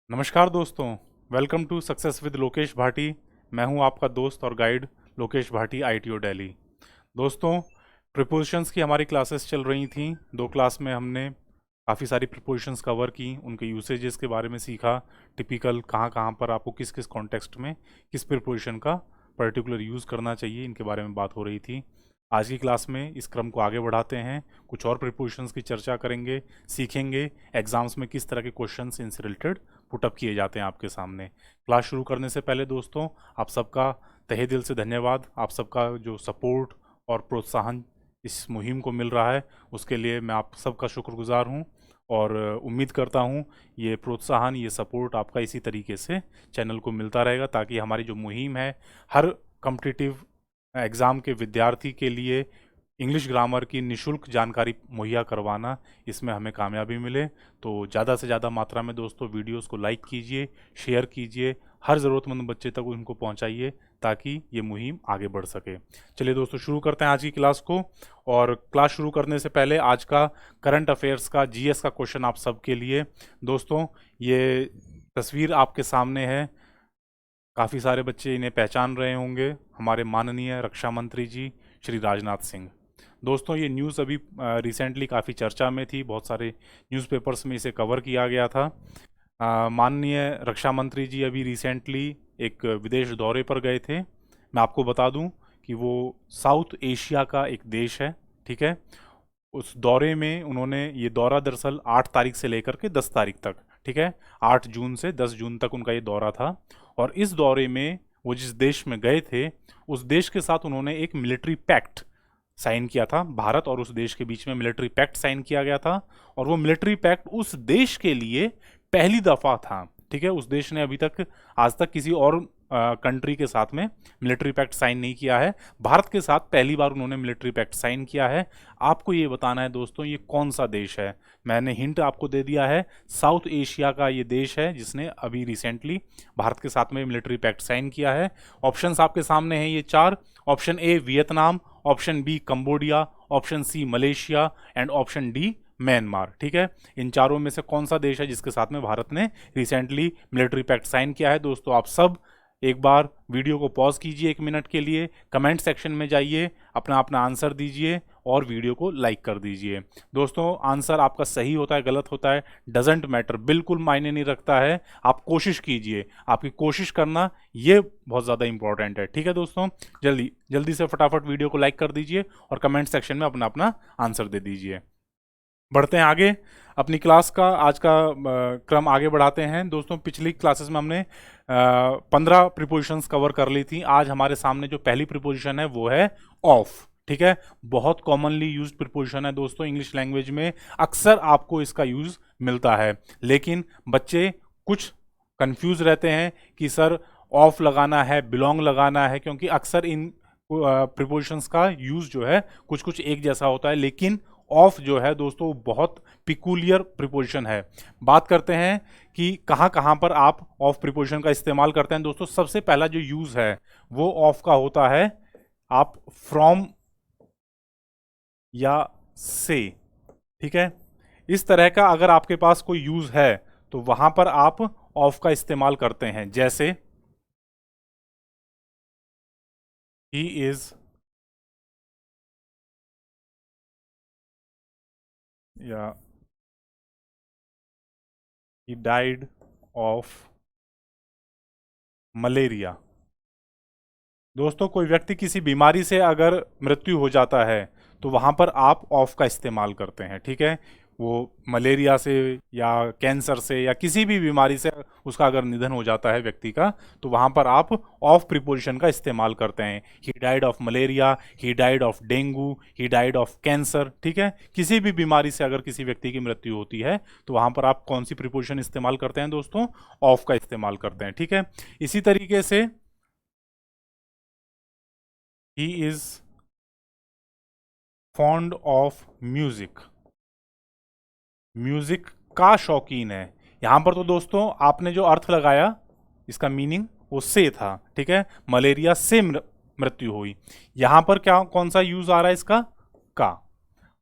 नमस्कार दोस्तों। Welcome to success with Lokesh Bhati. मैं हूं आपका दोस्त और गाइड लोकेश भाटी आईटीओ दिल्ली। दोस्तों, प्रिपोजिशंस की हमारी क्लासेस चल रही थी। दो क्लास में हमने काफ़ी सारी प्रिपोजिशंस कवर की, उनके यूसेजेस के बारे में सीखा। टिपिकल कहाँ कहाँ पर आपको किस किस कॉन्टेक्स्ट में किस प्रिपोजिशन का पर्टिकुलर यूज़ करना चाहिए, इनके बारे में बात हो रही थी। आज की क्लास में इस क्रम को आगे बढ़ाते हैं, कुछ और प्रिपोजिशंस की चर्चा करेंगे, सीखेंगे एग्जाम्स में किस तरह के क्वेश्चंस इनसे रिलेटेड पुटअप किए जाते हैं आपके सामने। क्लास शुरू करने से पहले दोस्तों, आप सबका तहे दिल से धन्यवाद। आप सबका जो सपोर्ट और प्रोत्साहन इस मुहिम को मिल रहा है, उसके लिए मैं आप सबका शुक्रगुजार हूँ। और उम्मीद करता हूँ ये प्रोत्साहन, ये सपोर्ट आपका इसी तरीके से चैनल को मिलता रहेगा, ताकि हमारी जो मुहिम है हर कॉम्पिटिटिव एग्ज़ाम के विद्यार्थी के लिए इंग्लिश ग्रामर की निशुल्क जानकारी मुहैया करवाना, इसमें हमें कामयाबी मिले। तो ज़्यादा से ज़्यादा मात्रा में दोस्तों वीडियोस को लाइक कीजिए, शेयर कीजिए, हर ज़रूरतमंद बच्चे तक उनको पहुंचाइए, ताकि ये मुहिम आगे बढ़ सके। चलिए दोस्तों, शुरू करते हैं आज की क्लास को। और क्लास शुरू करने से पहले आज का करंट अफेयर्स का जीएस का क्वेश्चन आप सबके लिए। दोस्तों, ये तस्वीर आपके सामने है, काफ़ी सारे बच्चे इन्हें पहचान रहे होंगे। हमारे माननीय रक्षा मंत्री जी श्री राजनाथ सिंह। दोस्तों, ये न्यूज़ अभी रिसेंटली काफ़ी चर्चा में थी, बहुत सारे न्यूज़पेपर्स में इसे कवर किया गया था। माननीय रक्षा मंत्री जी अभी रिसेंटली एक विदेश दौरे पर गए थे। मैं आपको बता दूं कि वो साउथ एशिया का एक देश है, ठीक है। उस दौरे में उन्होंने, ये दौरा दरअसल 8 तारीख से लेकर के 10 तारीख तक, ठीक है, 8 जून से 10 जून तक उनका ये दौरा था। और इस दौरे में वो जिस देश में गए थे, उस देश के साथ उन्होंने एक मिलिट्री पैक्ट साइन किया था। भारत और उस देश के बीच में मिलिट्री पैक्ट साइन किया गया था, और वो मिलिट्री पैक्ट उस देश के लिए पहली दफा था, ठीक है। उस देश ने अभी तक, आज तक किसी और कंट्री के साथ में मिलिट्री पैक्ट साइन नहीं किया है। भारत के साथ पहली बार उन्होंने मिलिट्री पैक्ट साइन किया है। आपको ये बताना है दोस्तों, ये कौन सा देश है। मैंने हिंट आपको दे दिया है, साउथ एशिया का ये देश है जिसने अभी रिसेंटली भारत के साथ में मिलिट्री पैक्ट साइन किया है। ऑप्शंस आपके सामने हैं ये 4। Option A Vietnam, option B Cambodia, option C Malaysia and option D Myanmar, ठीक है। इन चारों में से कौन सा देश है जिसके साथ में भारत ने रिसेंटली मिलिट्री पैक्ट साइन किया है। दोस्तों, आप सब एक बार वीडियो को पॉज कीजिए 1 मिनट के लिए, कमेंट सेक्शन में जाइए, अपना अपना आंसर दीजिए और वीडियो को लाइक कर दीजिए। दोस्तों, आंसर आपका सही होता है, गलत होता है, डजेंट मैटर, बिल्कुल मायने नहीं रखता है। आप कोशिश कीजिए, आपकी कोशिश करना ये बहुत ज़्यादा इंपॉर्टेंट है, ठीक है दोस्तों। जल्दी जल्दी से फटाफट वीडियो को लाइक कर दीजिए और कमेंट सेक्शन में अपना अपना आंसर दे दीजिए। बढ़ते हैं आगे, अपनी क्लास का आज का क्रम आगे बढ़ाते हैं। दोस्तों, पिछली क्लासेस में हमने 15 प्रीपोजिशंस कवर कर ली थी। आज हमारे सामने जो पहली प्रीपोजिशन है वो है ऑफ, ठीक है। बहुत कॉमनली यूज प्रीपोजिशन है दोस्तों, इंग्लिश लैंग्वेज में अक्सर आपको इसका यूज मिलता है। लेकिन बच्चे कुछ कंफ्यूज रहते हैं कि सर ऑफ लगाना है, बिलोंग लगाना है, क्योंकि अक्सर इन प्रीपोजिशंस का यूज जो है कुछ कुछ एक जैसा होता है। लेकिन ऑफ जो है दोस्तों, बहुत पिकुलियर प्रीपोजिशन है। बात करते हैं कि कहाँ कहाँ पर आप ऑफ प्रीपोजिशन का इस्तेमाल करते हैं। दोस्तों, सबसे पहला जो यूज है वो ऑफ का होता है, आप फ्रॉम या से, ठीक है। इस तरह का अगर आपके पास कोई यूज है तो वहां पर आप ऑफ का इस्तेमाल करते हैं। जैसे ही इज, या ही डाइड ऑफ मलेरिया। दोस्तों, कोई व्यक्ति किसी बीमारी से अगर मृत्यु हो जाता है तो वहां पर आप ऑफ का इस्तेमाल करते हैं, ठीक है। वो मलेरिया से या कैंसर से या किसी भी बीमारी से उसका अगर निधन हो जाता है व्यक्ति का, तो वहां पर आप ऑफ प्रीपोजिशन का इस्तेमाल करते हैं। He died of malaria, he died of dengue, he died of cancer, ठीक है। किसी भी बीमारी से अगर किसी व्यक्ति की मृत्यु होती है तो वहां पर आप कौन सी प्रीपोजिशन इस्तेमाल करते हैं दोस्तों? ऑफ का इस्तेमाल करते हैं, ठीक है। इसी तरीके से he is fond of music, music का शौकीन है। यहां पर तो दोस्तों आपने जो अर्थ लगाया, इसका मीनिंग वो से था, ठीक है। मलेरिया से मृत्यु हुई। यहां पर क्या, कौन सा यूज आ रहा है इसका? का।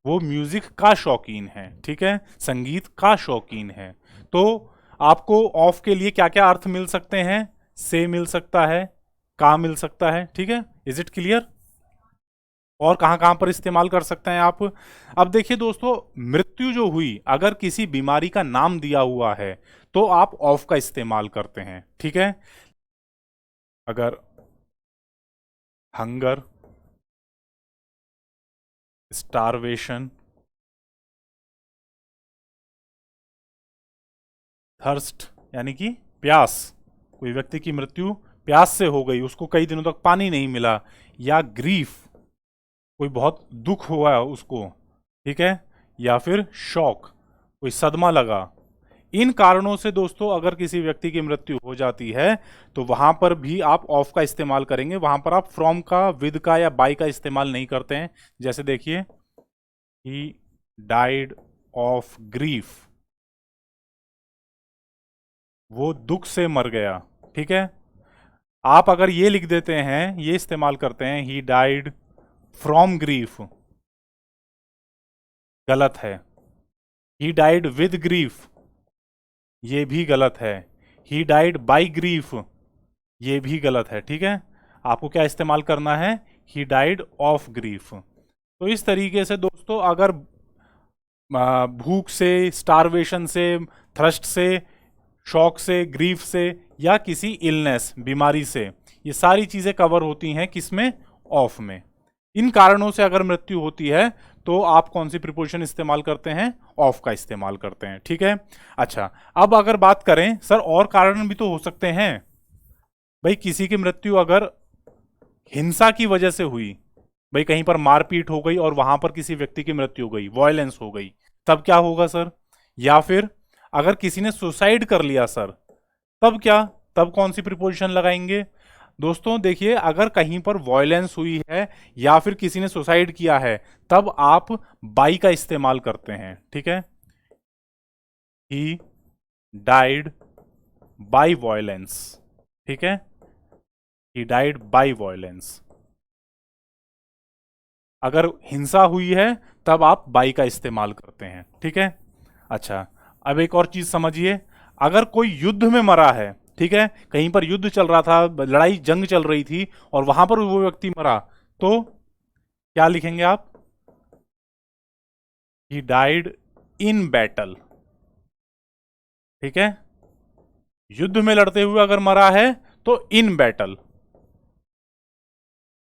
वो म्यूजिक का शौकीन है, ठीक है, संगीत का शौकीन है। तो आपको ऑफ के लिए क्या क्या अर्थ मिल सकते हैं? से मिल सकता है, का मिल सकता है, ठीक है। Is it clear? और कहां कहां पर इस्तेमाल कर सकते हैं आप? अब देखिए दोस्तों, मृत्यु जो हुई, अगर किसी बीमारी का नाम दिया हुआ है तो आप ऑफ का इस्तेमाल करते हैं, ठीक है। अगर हंगर, स्टारवेशन, थर्स्ट यानी कि प्यास, कोई व्यक्ति की मृत्यु प्यास से हो गई, उसको कई दिनों तक पानी नहीं मिला, या ग्रीफ, कोई बहुत दुख हुआ है उसको, ठीक है, या फिर शॉक, कोई सदमा लगा, इन कारणों से दोस्तों अगर किसी व्यक्ति की मृत्यु हो जाती है तो वहां पर भी आप ऑफ का इस्तेमाल करेंगे। वहां पर आप फ्रॉम का, विद का या बाय का इस्तेमाल नहीं करते हैं। जैसे देखिए, ही डाइड ऑफ ग्रीफ, वो दुख से मर गया, ठीक है। आप अगर ये लिख देते हैं, ये इस्तेमाल करते हैं, ही डाइड फ्रॉम ग्रीफ, गलत है। ही डाइड विद ग्रीफ, ये भी गलत है। ही डाइड बाई ग्रीफ, ये भी गलत है, ठीक है। आपको क्या इस्तेमाल करना है? He died of grief. तो इस तरीके से दोस्तों अगर भूख से, स्टारवेशन से, थ्रस्ट से, शॉक से, ग्रीफ से, या किसी इलनेस, बीमारी से, ये सारी चीजें कवर होती हैं किसमें? ऑफ में। इन कारणों से अगर मृत्यु होती है तो आप कौन सी प्रीपोजिशन इस्तेमाल करते हैं? ऑफ का इस्तेमाल करते हैं, ठीक है। अच्छा, अब अगर बात करें सर और कारण भी तो हो सकते हैं। भाई किसी की मृत्यु अगर हिंसा की वजह से हुई, भाई कहीं पर मारपीट हो गई और वहां पर किसी व्यक्ति की मृत्यु हो गई, वायलेंस हो गई, तब क्या होगा सर? या फिर अगर किसी ने सुसाइड कर लिया सर, तब क्या? तब कौन सी प्रीपोजिशन लगाएंगे? दोस्तों देखिए, अगर कहीं पर वॉयलेंस हुई है या फिर किसी ने सुसाइड किया है, तब आप बाई का इस्तेमाल करते हैं, ठीक है। ही डाइड बाई वॉयलेंस, ठीक है। He died by violence. अगर हिंसा हुई है तब आप बाई का इस्तेमाल करते हैं, ठीक है। अच्छा, अब एक और चीज समझिए, अगर कोई युद्ध में मरा है, ठीक है, कहीं पर युद्ध चल रहा था, लड़ाई जंग चल रही थी और वहां पर वो व्यक्ति मरा, तो क्या लिखेंगे आप? ही डाइड इन बैटल, ठीक है। युद्ध में लड़ते हुए अगर मरा है तो इन बैटल,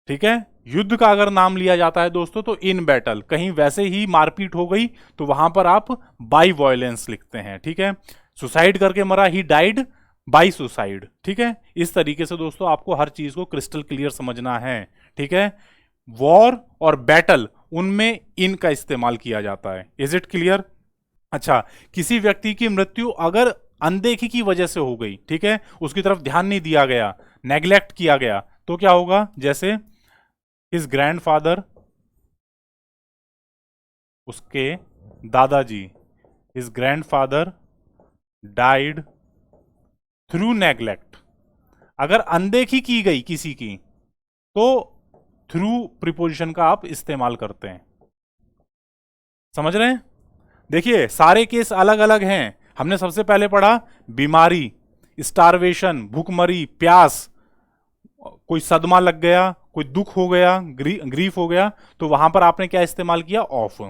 ठीक है। युद्ध का अगर नाम लिया जाता है दोस्तों तो इन बैटल, कहीं वैसे ही मारपीट हो गई तो वहां पर आप बाई वॉयलेंस लिखते हैं, ठीक है। सुसाइड करके मरा, ही डाइड बाई सुसाइड, ठीक है। इस तरीके से दोस्तों आपको हर चीज को क्रिस्टल क्लियर समझना है, ठीक है। वॉर और बैटल, उनमें इन का इस्तेमाल किया जाता है। Is it clear? अच्छा, किसी व्यक्ति की मृत्यु अगर अनदेखी की वजह से हो गई, ठीक है, उसकी तरफ ध्यान नहीं दिया गया, नेग्लेक्ट किया गया, तो क्या होगा? जैसे हिज ग्रैंडफादर, उसके दादाजी, his grandfather died through neglect. अगर अनदेखी की गई किसी की तो थ्रू प्रीपोजिशन का आप इस्तेमाल करते हैं। समझ रहे हैं? देखिए सारे केस अलग अलग हैं। हमने सबसे पहले पढ़ा बीमारी, स्टारवेशन, भूखमरी, प्यास, कोई सदमा लग गया, कोई दुख हो गया, ग्रीफ हो गया, तो वहां पर आपने क्या इस्तेमाल किया? ऑफ।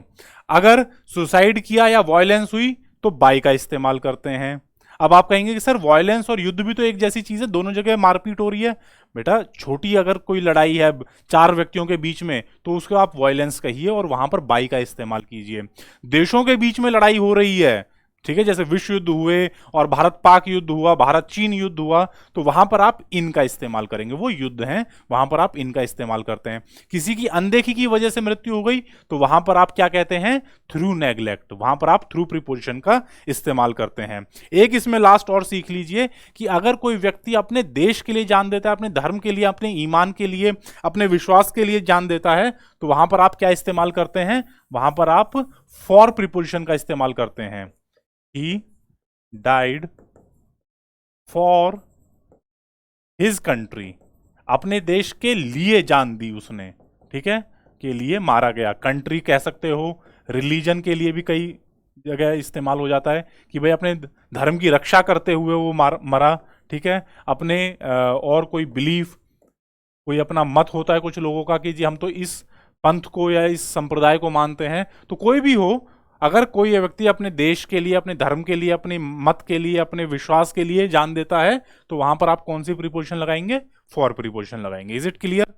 अगर सुसाइड किया या वॉयलेंस हुई तो बाई का इस्तेमाल करते हैं। अब आप कहेंगे कि सर वॉयलेंस और युद्ध भी तो एक जैसी चीज है, दोनों जगह मारपीट हो रही है। बेटा छोटी अगर कोई लड़ाई है चार व्यक्तियों के बीच में तो उसको आप वॉयलेंस कहिए और वहां पर बाई का इस्तेमाल कीजिए। देशों के बीच में लड़ाई हो रही है, ठीक है, जैसे विश्व युद्ध हुए और भारत पाक युद्ध हुआ, भारत चीन युद्ध हुआ, तो वहां पर आप इनका इस्तेमाल करेंगे। वो युद्ध हैं, वहां पर आप इनका इस्तेमाल करते हैं। किसी की अनदेखी की वजह से मृत्यु हो गई तो वहां पर आप क्या कहते हैं? Through neglect. वहां पर आप थ्रू प्रीपोजिशन का इस्तेमाल करते हैं। एक इसमें लास्ट और सीख लीजिए कि अगर कोई व्यक्ति अपने देश के लिए जान देता है, अपने धर्म के लिए, अपने ईमान के लिए, अपने विश्वास के लिए जान देता है, तो वहां पर आप क्या इस्तेमाल करते हैं? वहां पर आप फॉर प्रीपोजिशन का इस्तेमाल करते हैं। He died for his country, अपने देश के लिए जान दी उसने, ठीक है, के लिए मारा गया। कंट्री कह सकते हो, रिलीजन के लिए भी कई जगह इस्तेमाल हो जाता है कि भाई अपने धर्म की रक्षा करते हुए वो मरा, ठीक है। अपने और कोई बिलीफ, कोई अपना मत होता है कुछ लोगों का कि जी हम तो इस पंथ को या इस संप्रदाय को मानते हैं, तो कोई भी हो, अगर कोई व्यक्ति अपने देश के लिए, अपने धर्म के लिए, अपने मत के लिए, अपने विश्वास के लिए जान देता है, तो वहां पर आप कौन सी प्रीपोजिशन लगाएंगे? फॉर प्रीपोजिशन लगाएंगे। Is it clear?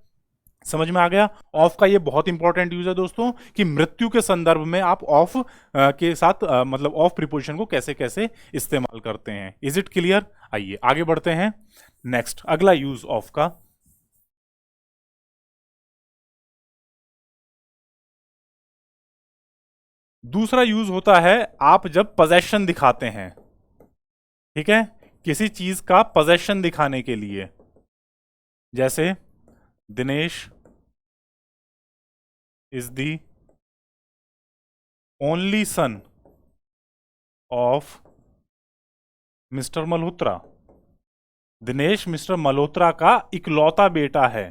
समझ में आ गया? ऑफ का ये बहुत इंपॉर्टेंट यूज है दोस्तों कि मृत्यु के संदर्भ में आप ऑफ के साथ मतलब ऑफ प्रीपोजिशन को कैसे कैसे इस्तेमाल करते हैं। Is it clear? आइए आगे बढ़ते हैं। नेक्स्ट, अगला यूज ऑफ का, दूसरा यूज होता है आप जब पोजेशन दिखाते हैं, ठीक है, किसी चीज का पोजेशन दिखाने के लिए। जैसे Dinesh is the only son of mister Malhotra. Dinesh mister Malhotra का इकलौता बेटा है,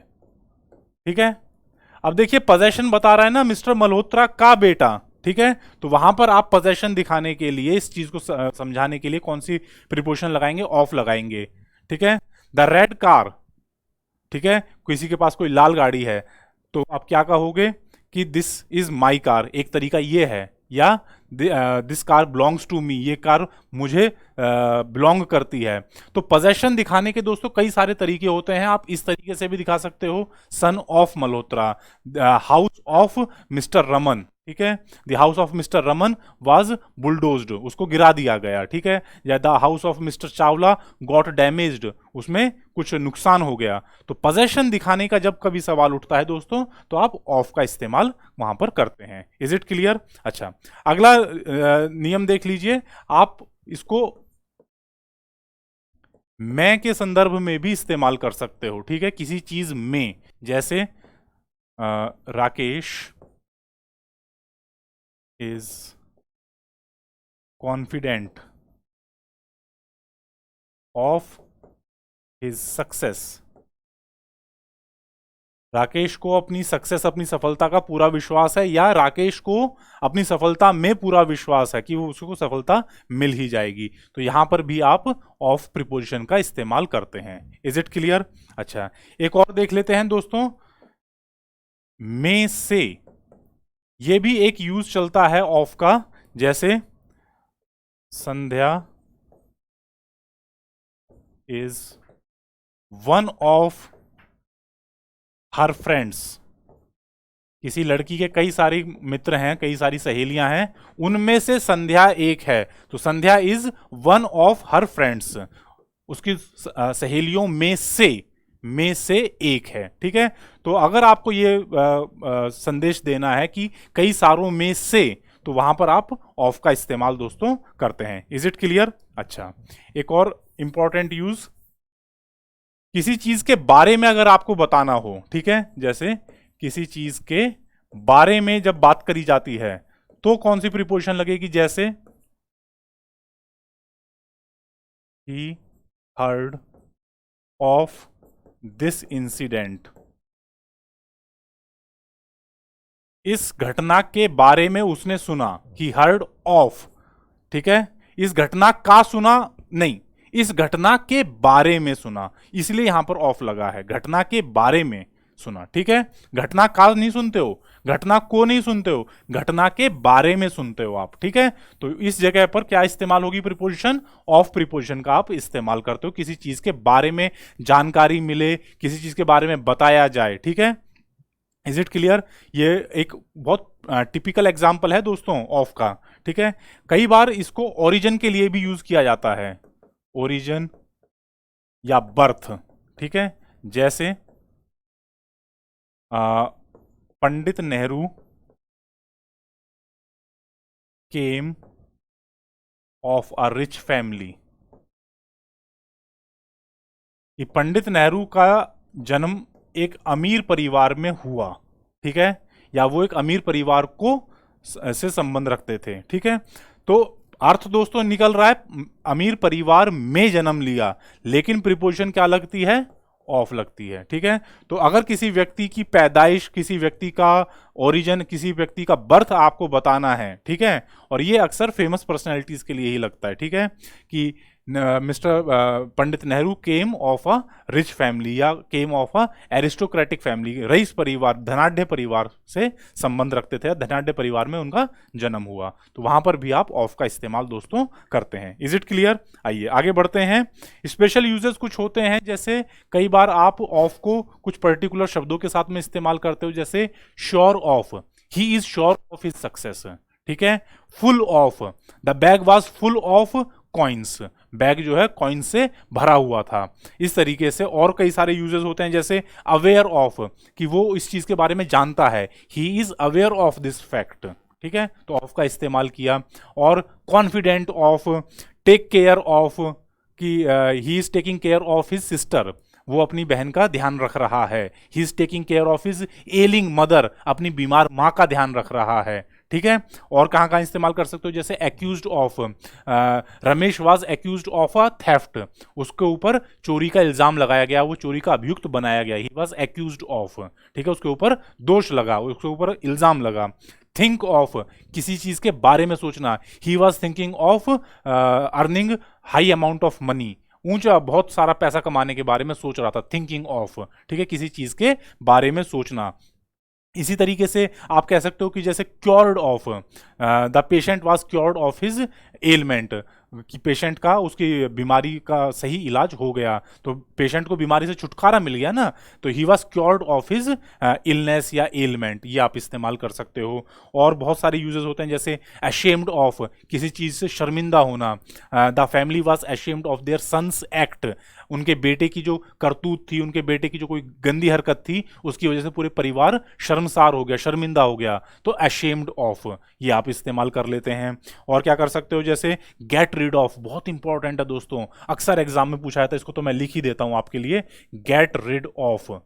ठीक है। अब देखिए पोजेशन बता रहा है ना, मिस्टर मल्होत्रा का बेटा, ठीक है। तो वहां पर आप पोजेशन दिखाने के लिए, इस चीज को समझाने के लिए कौन सी प्रीपोजिशन लगाएंगे? ऑफ लगाएंगे, ठीक है। द रेड कार, ठीक है, किसी के पास कोई लाल गाड़ी है, तो आप क्या कहोगे कि दिस इज माई कार, एक तरीका ये है, या this car belongs to me, ये कार मुझे बिलोंग करती है। तो पोजेशन दिखाने के दोस्तों कई सारे तरीके होते हैं। आप इस तरीके से भी दिखा सकते हो, son of Malhotra, house of mister Raman, ठीक है, the house of mister Raman was bulldozed, उसको गिरा दिया गया, ठीक है। या the house of mister Chawla got damaged, उसमें कुछ नुकसान हो गया। तो पोजेशन दिखाने का जब कभी सवाल उठता है दोस्तों, तो आप ऑफ का इस्तेमाल वहां पर करते हैं। Is it clear? अच्छा, अगला नियम देख लीजिए, आप इसको मैं के संदर्भ में भी इस्तेमाल कर सकते हो, ठीक है, किसी चीज में। जैसे Rakesh is confident of his success. Rakesh को अपनी सक्सेस, अपनी सफलता का पूरा विश्वास है, या राकेश को अपनी सफलता में पूरा विश्वास है कि वो उसको सफलता मिल ही जाएगी। तो यहां पर भी आप ऑफ प्रीपोजिशन का इस्तेमाल करते हैं। Is it clear? अच्छा, एक और देख लेते हैं दोस्तों, में से, ये भी एक यूज चलता है ऑफ का। जैसे Sandhya is one of her friends. किसी लड़की के कई सारी मित्र हैं, कई सारी सहेलियां हैं, उनमें से संध्या एक है, तो Sandhya is one of her friends, उसकी सहेलियों में से एक है, ठीक है। तो अगर आपको ये संदेश देना है कि कई सारों में से, तो वहां पर आप ऑफ का इस्तेमाल दोस्तों करते हैं। Is it clear? अच्छा, एक और इंपॉर्टेंट यूज, किसी चीज के बारे में अगर आपको बताना हो, ठीक है, जैसे किसी चीज के बारे में जब बात करी जाती है, तो कौन सी प्रीपोजिशन लगेगी? जैसे he heard of this incident, इस घटना के बारे में उसने सुना। ही हर्ड ऑफ, ठीक है, इस घटना का सुना नहीं, इस घटना के बारे में सुना, इसलिए यहां पर ऑफ लगा है, घटना के बारे में सुना, ठीक है। घटना का नहीं सुनते हो, घटना को नहीं सुनते हो, घटना के बारे में सुनते हो आप, ठीक है। तो इस जगह पर क्या इस्तेमाल होगी? प्रीपोजिशन ऑफ प्रीपोजिशन का आप इस्तेमाल करते हो, किसी चीज के बारे में जानकारी मिले, किसी चीज के बारे में बताया जाए, ठीक है। Is it clear? ये एक बहुत टिपिकल एग्जाम्पल है दोस्तों ऑफ का, ठीक है। कई बार इसको ओरिजिन के लिए भी यूज किया जाता है, ओरिजिन या बर्थ, ठीक है। जैसे पंडित नेहरू केम ऑफ अ रिच फैमिली। ये पंडित नेहरू का जन्म एक अमीर परिवार में हुआ, ठीक है, या वो एक अमीर परिवार को से संबंध रखते थे, ठीक है। तो अर्थ दोस्तों निकल रहा है अमीर परिवार में जन्म लिया, लेकिन प्रीपोजिशन क्या लगती है? ऑफ लगती है। ठीक है, तो अगर किसी व्यक्ति की पैदाइश, किसी व्यक्ति का ओरिजिन, किसी व्यक्ति का बर्थ आपको बताना है, ठीक है, और ये अक्सर फेमस पर्सनैलिटीज के लिए ही लगता है, ठीक है, कि mister Pandit Nehru came of a rich family या केम of a aristocratic family, rice परिवार, धनाढ़ परिवार से संबंध रखते थे, धनाढ़ परिवार में उनका जन्म हुआ, तो वहां पर भी आप ऑफ का इस्तेमाल दोस्तों करते हैं। Is it clear? आइए आगे बढ़ते हैं। स्पेशल यूजेस कुछ होते हैं, जैसे कई बार आप ऑफ को कुछ पर्टिकुलर शब्दों के साथ में इस्तेमाल करते हो, जैसे sure of, he is sure of his success, ठीक है। Full of, the bag was full of coins, bag जो है कॉइन से भरा हुआ था। इस तरीके से और कई सारे यूजेस होते हैं, जैसे अवेयर ऑफ, कि वो इस चीज के बारे में जानता है, he is aware of this fact, ठीक है, तो ऑफ का इस्तेमाल किया। और confident of, take care of, कि he is taking care of his sister, वो अपनी बहन का ध्यान रख रहा है, he is taking care of his ailing mother, अपनी बीमार माँ का ध्यान रख रहा है, ठीक है। और कहाँ कहाँ इस्तेमाल कर सकते हो, जैसे accused of, Ramesh was accused of a theft, उसके ऊपर चोरी का इल्जाम लगाया गया, वो चोरी का अभियुक्त बनाया गया, ही वाज एक्यूज्ड ऑफ, ठीक है, उसके ऊपर दोष लगा, उसके ऊपर इल्जाम लगा। थिंक ऑफ, किसी चीज के बारे में सोचना, he was thinking of earning high amount of money, ऊंचा बहुत सारा पैसा कमाने के बारे में सोच रहा था, थिंकिंग ऑफ, ठीक है, किसी चीज के बारे में सोचना। इसी तरीके से आप कह सकते हो कि जैसे cured of, the patient was cured of his ailment, कि पेशेंट का उसकी बीमारी का सही इलाज हो गया, तो पेशेंट को बीमारी से छुटकारा मिल गया ना, तो he was cured of his illness या एलमेंट, ये आप इस्तेमाल कर सकते हो। और बहुत सारे यूजेस होते हैं, जैसे अशेम्ड ऑफ, किसी चीज से शर्मिंदा होना, the family was ashamed of their son's act, उनके बेटे की जो करतूत थी, उनके बेटे की जो कोई गंदी हरकत थी, उसकी वजह से पूरे परिवार शर्मसार हो गया, शर्मिंदा हो गया, तो अशेम्ड ऑफ, ये आप इस्तेमाल कर लेते हैं। और क्या कर सकते हो, जैसे गेट रिड ऑफ, बहुत इंपॉर्टेंट है दोस्तों, अक्सर एग्जाम में पूछा जाता है, इसको तो मैं लिख ही देता हूं आपके लिए, गेट रिड ऑफ।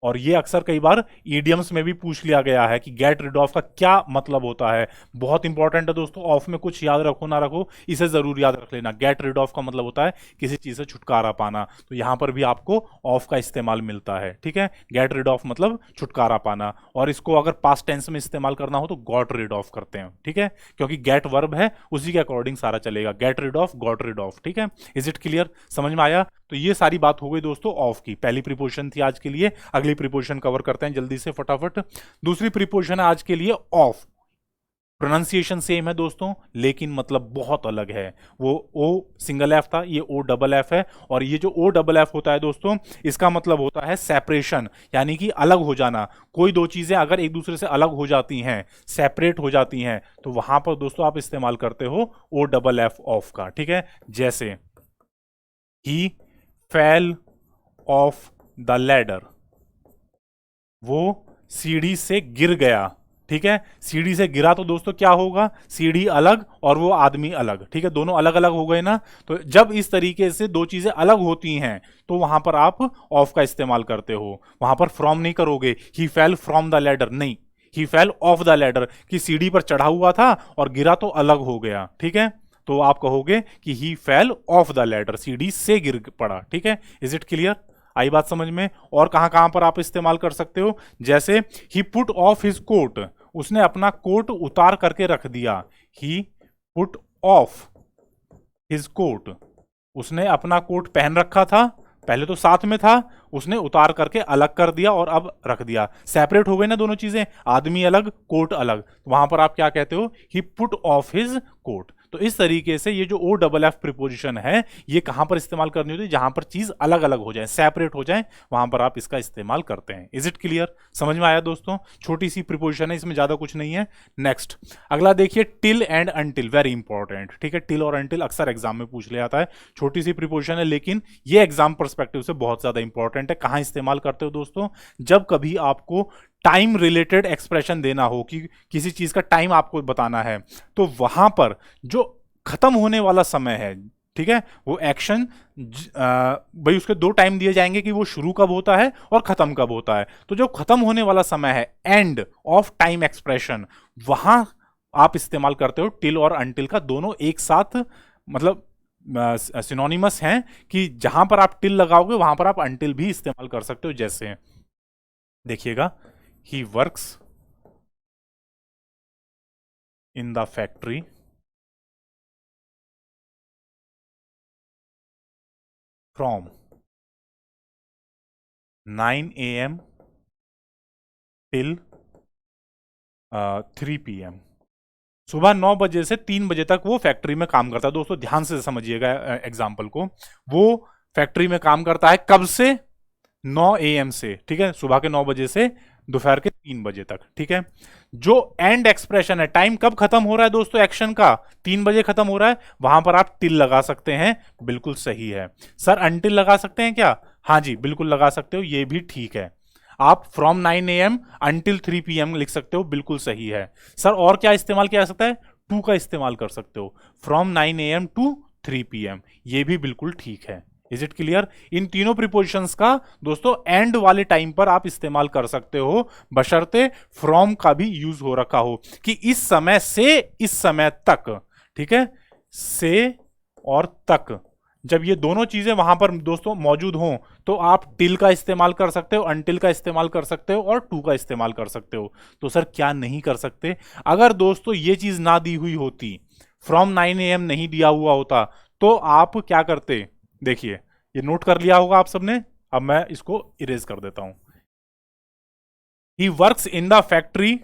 और ये अक्सर कई बार ईडियम्स में भी पूछ लिया गया है कि गेट रिड ऑफ का क्या मतलब होता है, बहुत इंपॉर्टेंट है दोस्तों, ऑफ में कुछ याद रखो ना रखो, इसे जरूर याद रख लेना। गेट रिड ऑफ का मतलब होता है किसी चीज से छुटकारा पाना, तो यहां पर भी आपको ऑफ का इस्तेमाल मिलता है, ठीक है। गेट रिड ऑफ मतलब छुटकारा पाना, और इसको अगर पास्ट टेंस में इस्तेमाल करना हो तो गॉट रिड ऑफ करते हैं, ठीक है, क्योंकि गेट वर्ब है, उसी के अकॉर्डिंग सारा चलेगा, get rid of, got rid of, ठीक है। Is it clear? समझ में आया? तो ये सारी बात हो गई दोस्तों ऑफ की, पहली प्रीपोजिशन थी आज के लिए। अगली प्रीपोजिशन कवर करते हैं जल्दी से फटाफट। दूसरी प्रीपोजिशन है आज के लिए ऑफ, प्रोनाउंसिएशन सेम है दोस्तों, लेकिन मतलब बहुत अलग है। वो ओ सिंगल एफ था, ये ओ डबल एफ है, और ये जो ओ डबल एफ होता है दोस्तों, इसका मतलब होता है सेपरेशन, यानी कि अलग हो जाना। कोई दो चीजें अगर एक दूसरे से अलग हो जाती हैं, सेपरेट हो जाती हैं, तो वहां पर दोस्तों आप इस्तेमाल करते हो ओ डबल एफ ऑफ का, ठीक है। जैसे ही फेल ऑफ द लैडर, वो सीढ़ी से गिर गया, ठीक है, सीढ़ी से गिरा तो दोस्तों क्या होगा, सीढ़ी अलग और वो आदमी अलग, ठीक है, दोनों अलग अलग हो गए ना। तो जब इस तरीके से दो चीजें अलग होती हैं तो वहां पर आप ऑफ का इस्तेमाल करते हो, वहां पर फ्रॉम नहीं करोगे, ही फेल फ्रॉम द लैडर, नहीं, ही फेल ऑफ द लैडर, कि सीढ़ी पर चढ़ा हुआ था और गिरा तो अलग हो गया, ठीक है, तो आप कहोगे कि ही फेल ऑफ द लैडर, सीढ़ी से गिर पड़ा, ठीक है। Is it clear? आई बात समझ में? और कहां कहां पर आप इस्तेमाल कर सकते हो, जैसे ही पुट ऑफ हिज कोट, उसने अपना कोट उतार करके रख दिया, ही पुट ऑफ हिज कोट, उसने अपना कोट पहन रखा था, पहले तो साथ में था, उसने उतार करके अलग कर दिया और अब रख दिया, सेपरेट हो गई ना दोनों चीजें, आदमी अलग कोट अलग, वहां पर आप क्या कहते हो, ही पुट ऑफ हिज कोट। तो इस तरीके से ये जो ओ डबल एफ प्रीपोजिशन है, ये कहां पर इस्तेमाल करनी होती है, जहां पर चीज अलग अलग हो जाए, सेपरेट हो जाए, वहां पर आप इसका इस्तेमाल करते हैं। Is it clear? समझ में आया दोस्तों? छोटी सी प्रीपोजिशन है, इसमें ज्यादा कुछ नहीं है। नेक्स्ट अगला देखिए, till and until, very important, ठीक है। टिल और अनटिल अक्सर एग्जाम में पूछ लिया जाता है, छोटी सी प्रीपोजिशन है, लेकिन ये एग्जाम पर्सपेक्टिव से बहुत ज्यादा इंपॉर्टेंट है। कहां इस्तेमाल करते हो दोस्तों, जब कभी आपको टाइम रिलेटेड एक्सप्रेशन देना हो, कि किसी चीज का टाइम आपको बताना है, तो वहां पर जो खत्म होने वाला समय है, ठीक है, वो एक्शन भाई उसके दो टाइम दिए जाएंगे कि वो शुरू कब होता है और खत्म कब होता है। तो जो खत्म होने वाला समय है, एंड ऑफ टाइम एक्सप्रेशन, वहां आप इस्तेमाल करते हो टिल और अनटिल का, दोनों एक साथ, मतलब सिनोनिमस हैं कि जहां पर आप टिल लगाओगे वहां पर आप अनटिल भी इस्तेमाल कर सकते हो। जैसे देखिएगा, ही works in the factory from 9 AM till 3 PM। सुबह 9 बजे से 3 बजे तक वो फैक्ट्री में काम करता है। दोस्तों ध्यान से समझिएगा एग्जाम्पल को। वो फैक्ट्री में काम करता है कब से? 9 AM से, ठीक है, सुबह के 9 बजे से दोपहर के 3 बजे तक, ठीक है। जो एंड एक्सप्रेशन है, टाइम कब खत्म हो रहा है दोस्तों एक्शन का? 3 बजे खत्म हो रहा है, वहां पर आप टिल लगा सकते हैं, बिल्कुल सही है। सर अनटिल लगा सकते हैं क्या? हाँ जी बिल्कुल लगा सकते हो, ये भी ठीक है। आप फ्रॉम 9 AM अंटिल 3 PM लिख सकते हो, बिल्कुल सही है। सर और क्या इस्तेमाल किया जा सकता है? टू का इस्तेमाल कर सकते हो, फ्रॉम 9 AM टू 3 PM, ये भी बिल्कुल ठीक है। Is it clear? इन तीनों प्रीपोजिशंस का दोस्तों एंड वाले टाइम पर आप इस्तेमाल कर सकते हो, बशर्ते फ्रॉम का भी यूज हो रखा हो कि इस समय से इस समय तक, ठीक है, से और तक। जब ये दोनों चीजें वहां पर दोस्तों मौजूद हों तो आप टिल का इस्तेमाल कर सकते हो, अनटिल का इस्तेमाल कर सकते हो और टू का इस्तेमाल कर सकते हो। तो सर क्या नहीं कर सकते? अगर दोस्तों ये चीज ना दी हुई होती, फ्रॉम 9 AM नहीं दिया हुआ होता, तो आप क्या करते? देखिए, ये नोट कर लिया होगा आप सबने। अब मैं इसको इरेज कर देता हूं। ही works in the factory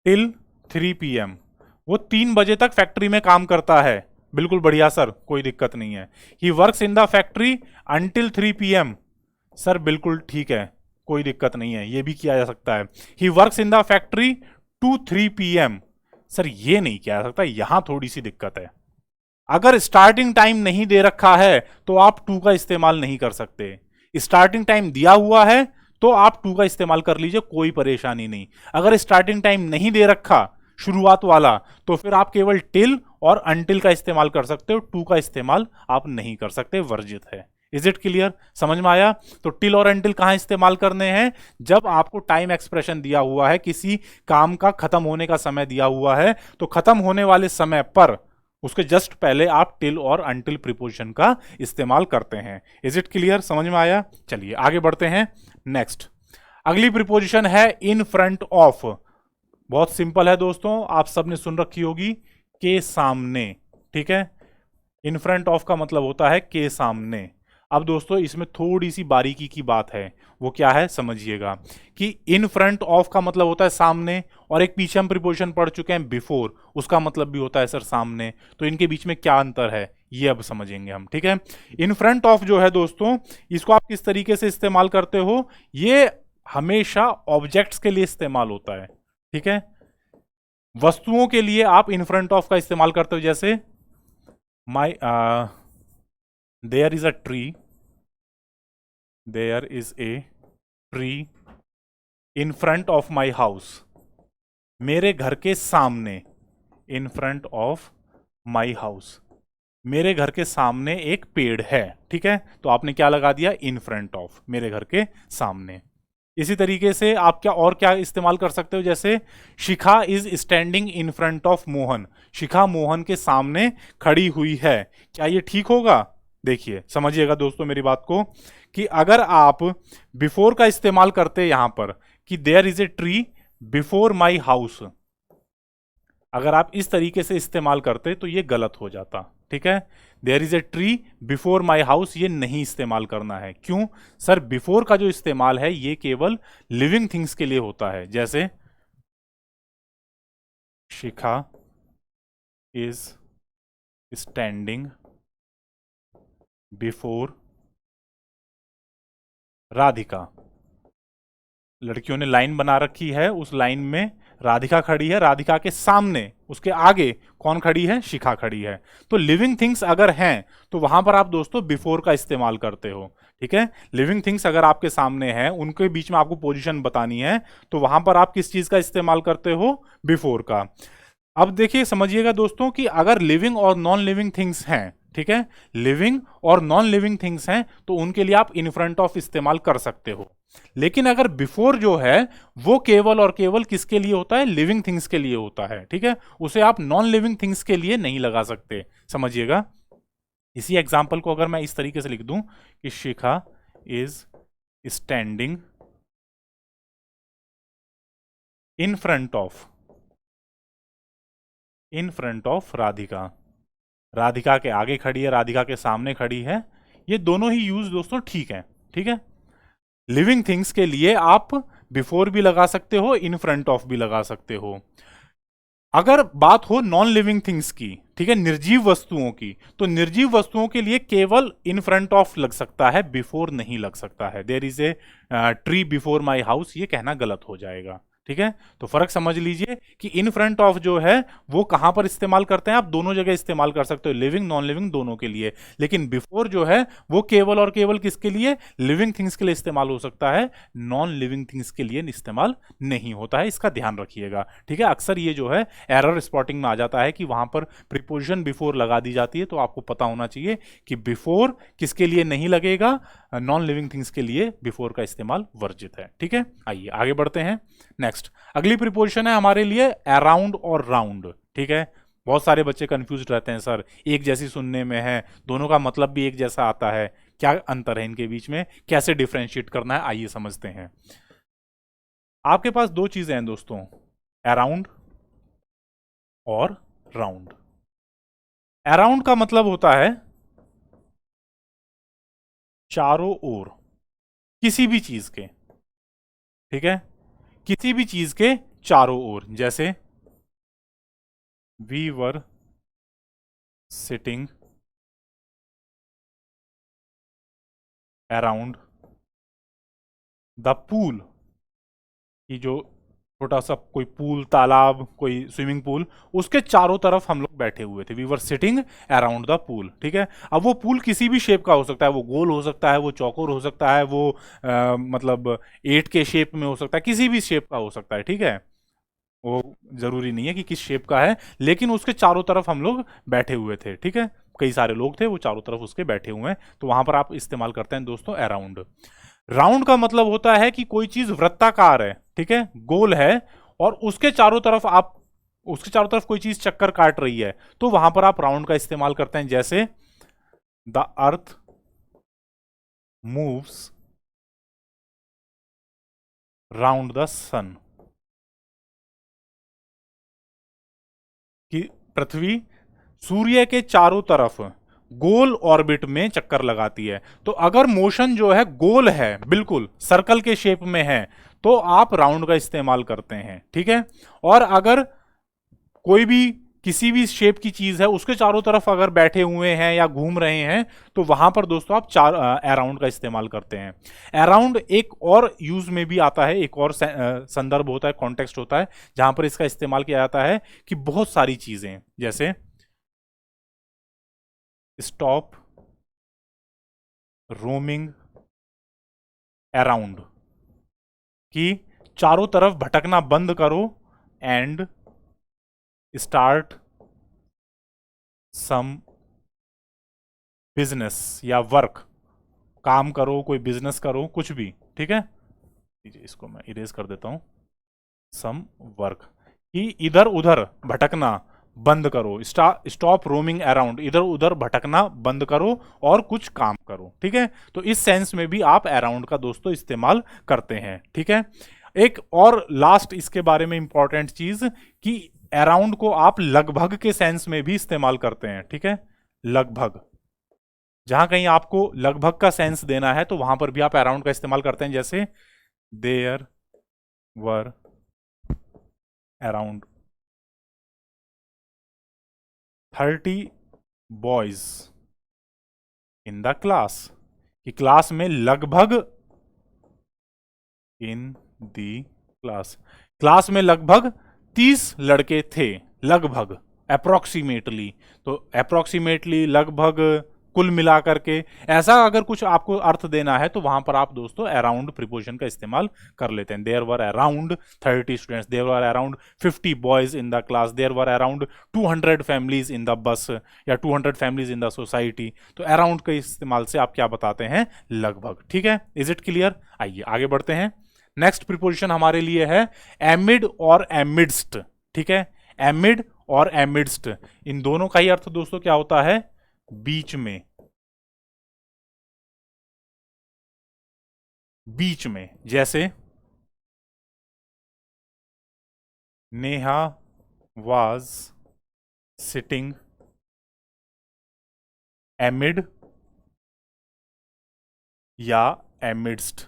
till 3 PM। वो 3 बजे तक फैक्ट्री में काम करता है, बिल्कुल बढ़िया सर, कोई दिक्कत नहीं है। He works in the factory until 3 PM। Sir बिल्कुल ठीक है, कोई दिक्कत नहीं है, ये भी किया जा सकता है। He works in the factory to 3 PM। Sir ये नहीं किया जा सकता, यहां थोड़ी सी दिक्कत है। अगर स्टार्टिंग टाइम नहीं दे रखा है तो आप टू का इस्तेमाल नहीं कर सकते। स्टार्टिंग टाइम दिया हुआ है तो आप टू का इस्तेमाल कर लीजिए, कोई परेशानी नहीं। अगर स्टार्टिंग टाइम नहीं दे रखा शुरुआत वाला, तो फिर आप केवल टिल और अनटिल का इस्तेमाल कर सकते हो, टू का इस्तेमाल आप नहीं कर सकते, वर्जित है। Is it clear? समझ में आया? तो टिल और अनटिल कहां इस्तेमाल करने हैं? जब आपको टाइम एक्सप्रेशन दिया हुआ है, किसी काम का खत्म होने का समय दिया हुआ है, तो खत्म होने वाले समय पर उसके जस्ट पहले आप टिल और अनटिल प्रीपोजिशन का इस्तेमाल करते हैं। Is it clear? समझ में आया? चलिए आगे बढ़ते हैं। नेक्स्ट अगली प्रीपोजिशन है इन फ्रंट ऑफ। बहुत सिंपल है दोस्तों, आप सबने सुन रखी होगी, के सामने, ठीक है। इन फ्रंट ऑफ का मतलब होता है के सामने। अब दोस्तों इसमें थोड़ी सी बारीकी की बात है, वो क्या है समझिएगा। कि इन फ्रंट ऑफ का मतलब होता है सामने, और एक पीछे हम प्रीपोजिशन पढ़ चुके हैं बिफोर, उसका मतलब भी होता है सर सामने। तो इनके बीच में क्या अंतर है ये अब समझेंगे हम, ठीक है। इन फ्रंट ऑफ जो है दोस्तों, इसको आप किस तरीके से इस्तेमाल करते हो? ये हमेशा ऑब्जेक्ट्स के लिए इस्तेमाल होता है, ठीक है। वस्तुओं के लिए आप इन फ्रंट ऑफ का इस्तेमाल करते हो। जैसे my there is a tree, there is a tree in front of my house. मेरे घर के सामने, in front of my house, मेरे घर के सामने एक पेड़ है, ठीक है। तो आपने क्या लगा दिया? इन फ्रंट ऑफ, मेरे घर के सामने। इसी तरीके से आप क्या और क्या इस्तेमाल कर सकते हो? जैसे Shikha is standing in front of Mohan. Shikha Mohan के सामने खड़ी हुई है। क्या ये ठीक होगा? देखिए समझिएगा दोस्तों मेरी बात को, कि अगर आप बिफोर का इस्तेमाल करते यहां पर कि there is a tree before my house, अगर आप इस तरीके से इस्तेमाल करते तो ये गलत हो जाता, ठीक है। There is a tree before my house, ये नहीं इस्तेमाल करना है। क्यों? सर बिफोर का जो इस्तेमाल है ये केवल लिविंग थिंग्स के लिए होता है। जैसे Shikha is standing before Radhika. लड़कियों ने लाइन बना रखी है, उस लाइन में राधिका खड़ी है, राधिका के सामने उसके आगे कौन खड़ी है? शिखा खड़ी है। तो लिविंग थिंग्स अगर हैं तो वहां पर आप दोस्तों बिफोर का इस्तेमाल करते हो, ठीक है। लिविंग थिंग्स अगर आपके सामने हैं, उनके बीच में आपको पोजीशन बतानी है, तो वहां पर आप किस चीज का इस्तेमाल करते हो? बिफोर का। अब देखिए समझिएगा दोस्तों कि अगर लिविंग और नॉन लिविंग थिंग्स हैं, ठीक है, लिविंग और नॉन लिविंग थिंग्स हैं, तो उनके लिए आप इन फ्रंट ऑफ इस्तेमाल कर सकते हो। लेकिन अगर बिफोर जो है वो केवल और केवल किसके लिए होता है? लिविंग थिंग्स के लिए होता है, ठीक है। उसे आप नॉन लिविंग थिंग्स के लिए नहीं लगा सकते, समझिएगा। इसी एग्जाम्पल को अगर मैं इस तरीके से लिख दूं कि Shikha is standing in front of Radhika, Radhika के आगे खड़ी है, राधिका के सामने खड़ी है, ये दोनों ही यूज दोस्तों ठीक है। ठीक है, लिविंग थिंग्स के लिए आप बिफोर भी लगा सकते हो, इन फ्रंट ऑफ भी लगा सकते हो। अगर बात हो नॉन लिविंग थिंग्स की, ठीक है, निर्जीव वस्तुओं की, तो निर्जीव वस्तुओं के लिए केवल इन फ्रंट ऑफ लग सकता है, बिफोर नहीं लग सकता है। There is a tree before my house, ये कहना गलत हो जाएगा। ठीक है, तो फर्क समझ लीजिए कि इन फ्रंट ऑफ जो है वो कहां पर इस्तेमाल करते हैं, आप दोनों जगह इस्तेमाल कर सकते हो, लिविंग नॉन लिविंग दोनों के लिए। लेकिन बिफोर जो है वो केवल और केवल किसके लिए, लिविंग थिंग्स के लिए इस्तेमाल हो सकता है, नॉन लिविंग थिंग्स के लिए इस्तेमाल नहीं होता है, इसका ध्यान रखिएगा। ठीक है, अक्सर ये जो है एरर स्पॉटिंग में आ जाता है कि वहां पर प्रीपोजिशन बिफोर लगा दी जाती है, तो आपको पता होना चाहिए कि बिफोर किसके लिए नहीं लगेगा, नॉन लिविंग थिंग्स के लिए बिफोर का इस्तेमाल वर्जित है। ठीक है, आइए आगे बढ़ते हैं। नेक्स्ट अगली प्रीपोजिशन है हमारे लिए अराउंड और राउंड। ठीक है, बहुत सारे बच्चे कंफ्यूज रहते हैं, सर एक जैसी सुनने में है, दोनों का मतलब भी एक जैसा आता है, क्या अंतर है इनके बीच में, कैसे डिफरेंशिएट करना है, आइए समझते हैं। आपके पास दो चीजें हैं दोस्तों, अराउंड और राउंड। अराउंड का मतलब होता है चारों ओर, किसी भी चीज के। ठीक है, किसी भी चीज के चारों ओर, जैसे we were sitting around the pool, कि जो छोटा सा कोई पूल, तालाब, कोई स्विमिंग पूल, उसके चारों तरफ हम लोग बैठे हुए थे, we were sitting around the pool. ठीक है, अब वो पूल किसी भी शेप का हो सकता है, वो गोल हो सकता है, वो चौकोर हो सकता है, वो मतलब 8 के शेप में हो सकता है, किसी भी शेप का हो सकता है। ठीक है, वो जरूरी नहीं है कि किस शेप का है, लेकिन उसके चारों तरफ हम लोग बैठे हुए थे। ठीक है, कई सारे लोग थे, वो चारों तरफ उसके बैठे हुए हैं, तो वहां पर आप इस्तेमाल करते हैं दोस्तों अराउंड। राउंड का मतलब होता है कि कोई चीज वृत्ताकार है, ठीक है, गोल है, और उसके चारों तरफ आप, उसके चारों तरफ कोई चीज चक्कर काट रही है, तो वहां पर आप राउंड का इस्तेमाल करते हैं, जैसे the earth moves round the sun, कि पृथ्वी सूर्य के चारों तरफ गोल ऑर्बिट में चक्कर लगाती है। तो अगर मोशन जो है गोल है, बिल्कुल सर्कल के शेप में है, तो आप राउंड का इस्तेमाल करते हैं। ठीक है, और अगर कोई भी किसी भी शेप की चीज है, उसके चारों तरफ अगर बैठे हुए हैं या घूम रहे हैं, तो वहां पर दोस्तों आप चार अराउंड का इस्तेमाल करते हैं। अराउंड एक और यूज में भी आता है, एक और संदर्भ होता है, कॉन्टेक्स्ट होता है, जहां पर इसका इस्तेमाल किया जाता है कि बहुत सारी चीजें, जैसे स्टॉप रोमिंग अराउंड, कि चारों तरफ भटकना बंद करो, एंड स्टार्ट सम बिजनेस या वर्क, काम करो, कोई बिजनेस करो, कुछ भी। ठीक है, इसको मैं इरेज कर देता हूं, सम वर्क, कि इधर उधर भटकना बंद करो, स्टॉप रोमिंग अराउंड, इधर उधर भटकना बंद करो और कुछ काम करो। ठीक है, तो इस सेंस में भी आप अराउंड का दोस्तों इस्तेमाल करते हैं। ठीक है, एक और लास्ट इसके बारे में इंपॉर्टेंट चीज, कि अराउंड को आप लगभग के सेंस में भी इस्तेमाल करते हैं। ठीक है, लगभग, जहां कहीं आपको लगभग का सेंस देना है, तो वहां पर भी आप अराउंड का इस्तेमाल करते हैं, जैसे there were around 30 boys in the class, कि क्लास में लगभग, इन दी क्लास, क्लास में लगभग 30 लड़के थे, लगभग, अप्रोक्सीमेटली, तो अप्रोक्सीमेटली, लगभग, कुल मिलाकर के, ऐसा अगर कुछ आपको अर्थ देना है, तो वहां पर आप दोस्तों अराउंड प्रीपोजिशन का इस्तेमाल कर लेते हैं। There were around 30 students, there were around 50 boys in the class, there were around 200 families in the bus, या 200 फैमिलीज इन द सोसाइटी। तो अराउंड के इस्तेमाल से आप क्या बताते हैं, लगभग। ठीक है, इज इट क्लियर? आइए आगे बढ़ते हैं। नेक्स्ट प्रीपोजिशन हमारे लिए है एमिड और एमिडस्ट। ठीक है, एमिड और एमिडस्ट, इन दोनों का ही अर्थ दोस्तों क्या होता है, बीच में, बीच में, जैसे नेहा वाज सिटिंग एमिड या एमिडस्ट।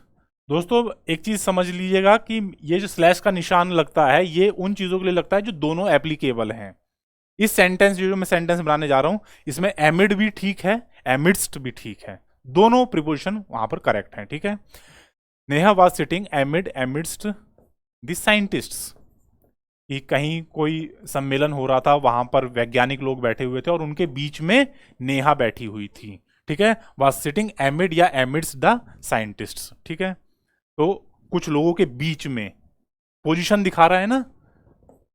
दोस्तों एक चीज समझ लीजिएगा कि ये जो स्लैश का निशान लगता है ये उन चीजों के लिए लगता है जो दोनों एप्लीकेबल हैं। इस सेंटेंस जो मैं सेंटेंस बनाने जा रहा हूं इसमें एमिड भी ठीक है, एमिडस्ट भी ठीक है, दोनों प्रिपोजिशन वहां पर करेक्ट हैं। ठीक है, Neha was sitting एमिड amidst the scientists, कि कहीं कोई सम्मेलन हो रहा था, वहां पर वैज्ञानिक लोग बैठे हुए थे और उनके बीच में नेहा बैठी हुई थी। ठीक है, वाज सिटिंग एमिड या एमिड्स द साइंटिस्ट्स। ठीक है, तो कुछ लोगों के बीच में पोजीशन दिखा रहा है ना,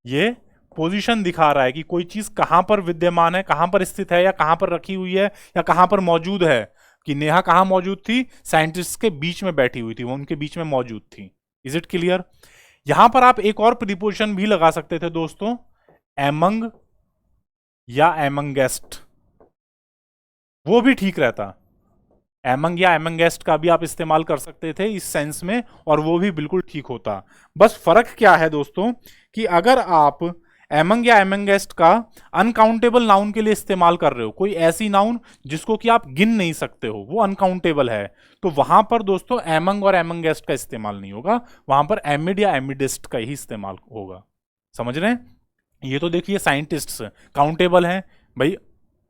ये पोजीशन दिखा रहा है कि कोई चीज कहां पर विद्यमान है, कहां पर स्थित है, या कहां पर रखी हुई है, या कहां पर मौजूद है। कि नेहा कहां मौजूद थी, साइंटिस्ट के बीच में बैठी हुई थी, वो उनके बीच में मौजूद थी। Is it clear? यहां पर आप एक और प्रीपोजिशन भी लगा सकते थे दोस्तों, एमंग या एमंगेस्ट, वो भी ठीक रहता। एमंग या एमंगेस्ट का भी आप इस्तेमाल कर सकते थे इस सेंस में और वो भी बिल्कुल ठीक होता। बस फर्क क्या है दोस्तों कि अगर आप एमंग या एमंगेस्ट का अनकाउंटेबल नाउन के लिए इस्तेमाल कर रहे हो, कोई ऐसी नाउन जिसको कि आप गिन नहीं सकते हो, वो अनकाउंटेबल है, तो वहां पर दोस्तों एमंग और एमंगेस्ट का इस्तेमाल नहीं होगा, वहां पर एमिड या एमिडिस्ट का ही इस्तेमाल होगा। समझ रहे हैं? ये तो देखिए साइंटिस्ट्स काउंटेबल हैं भाई,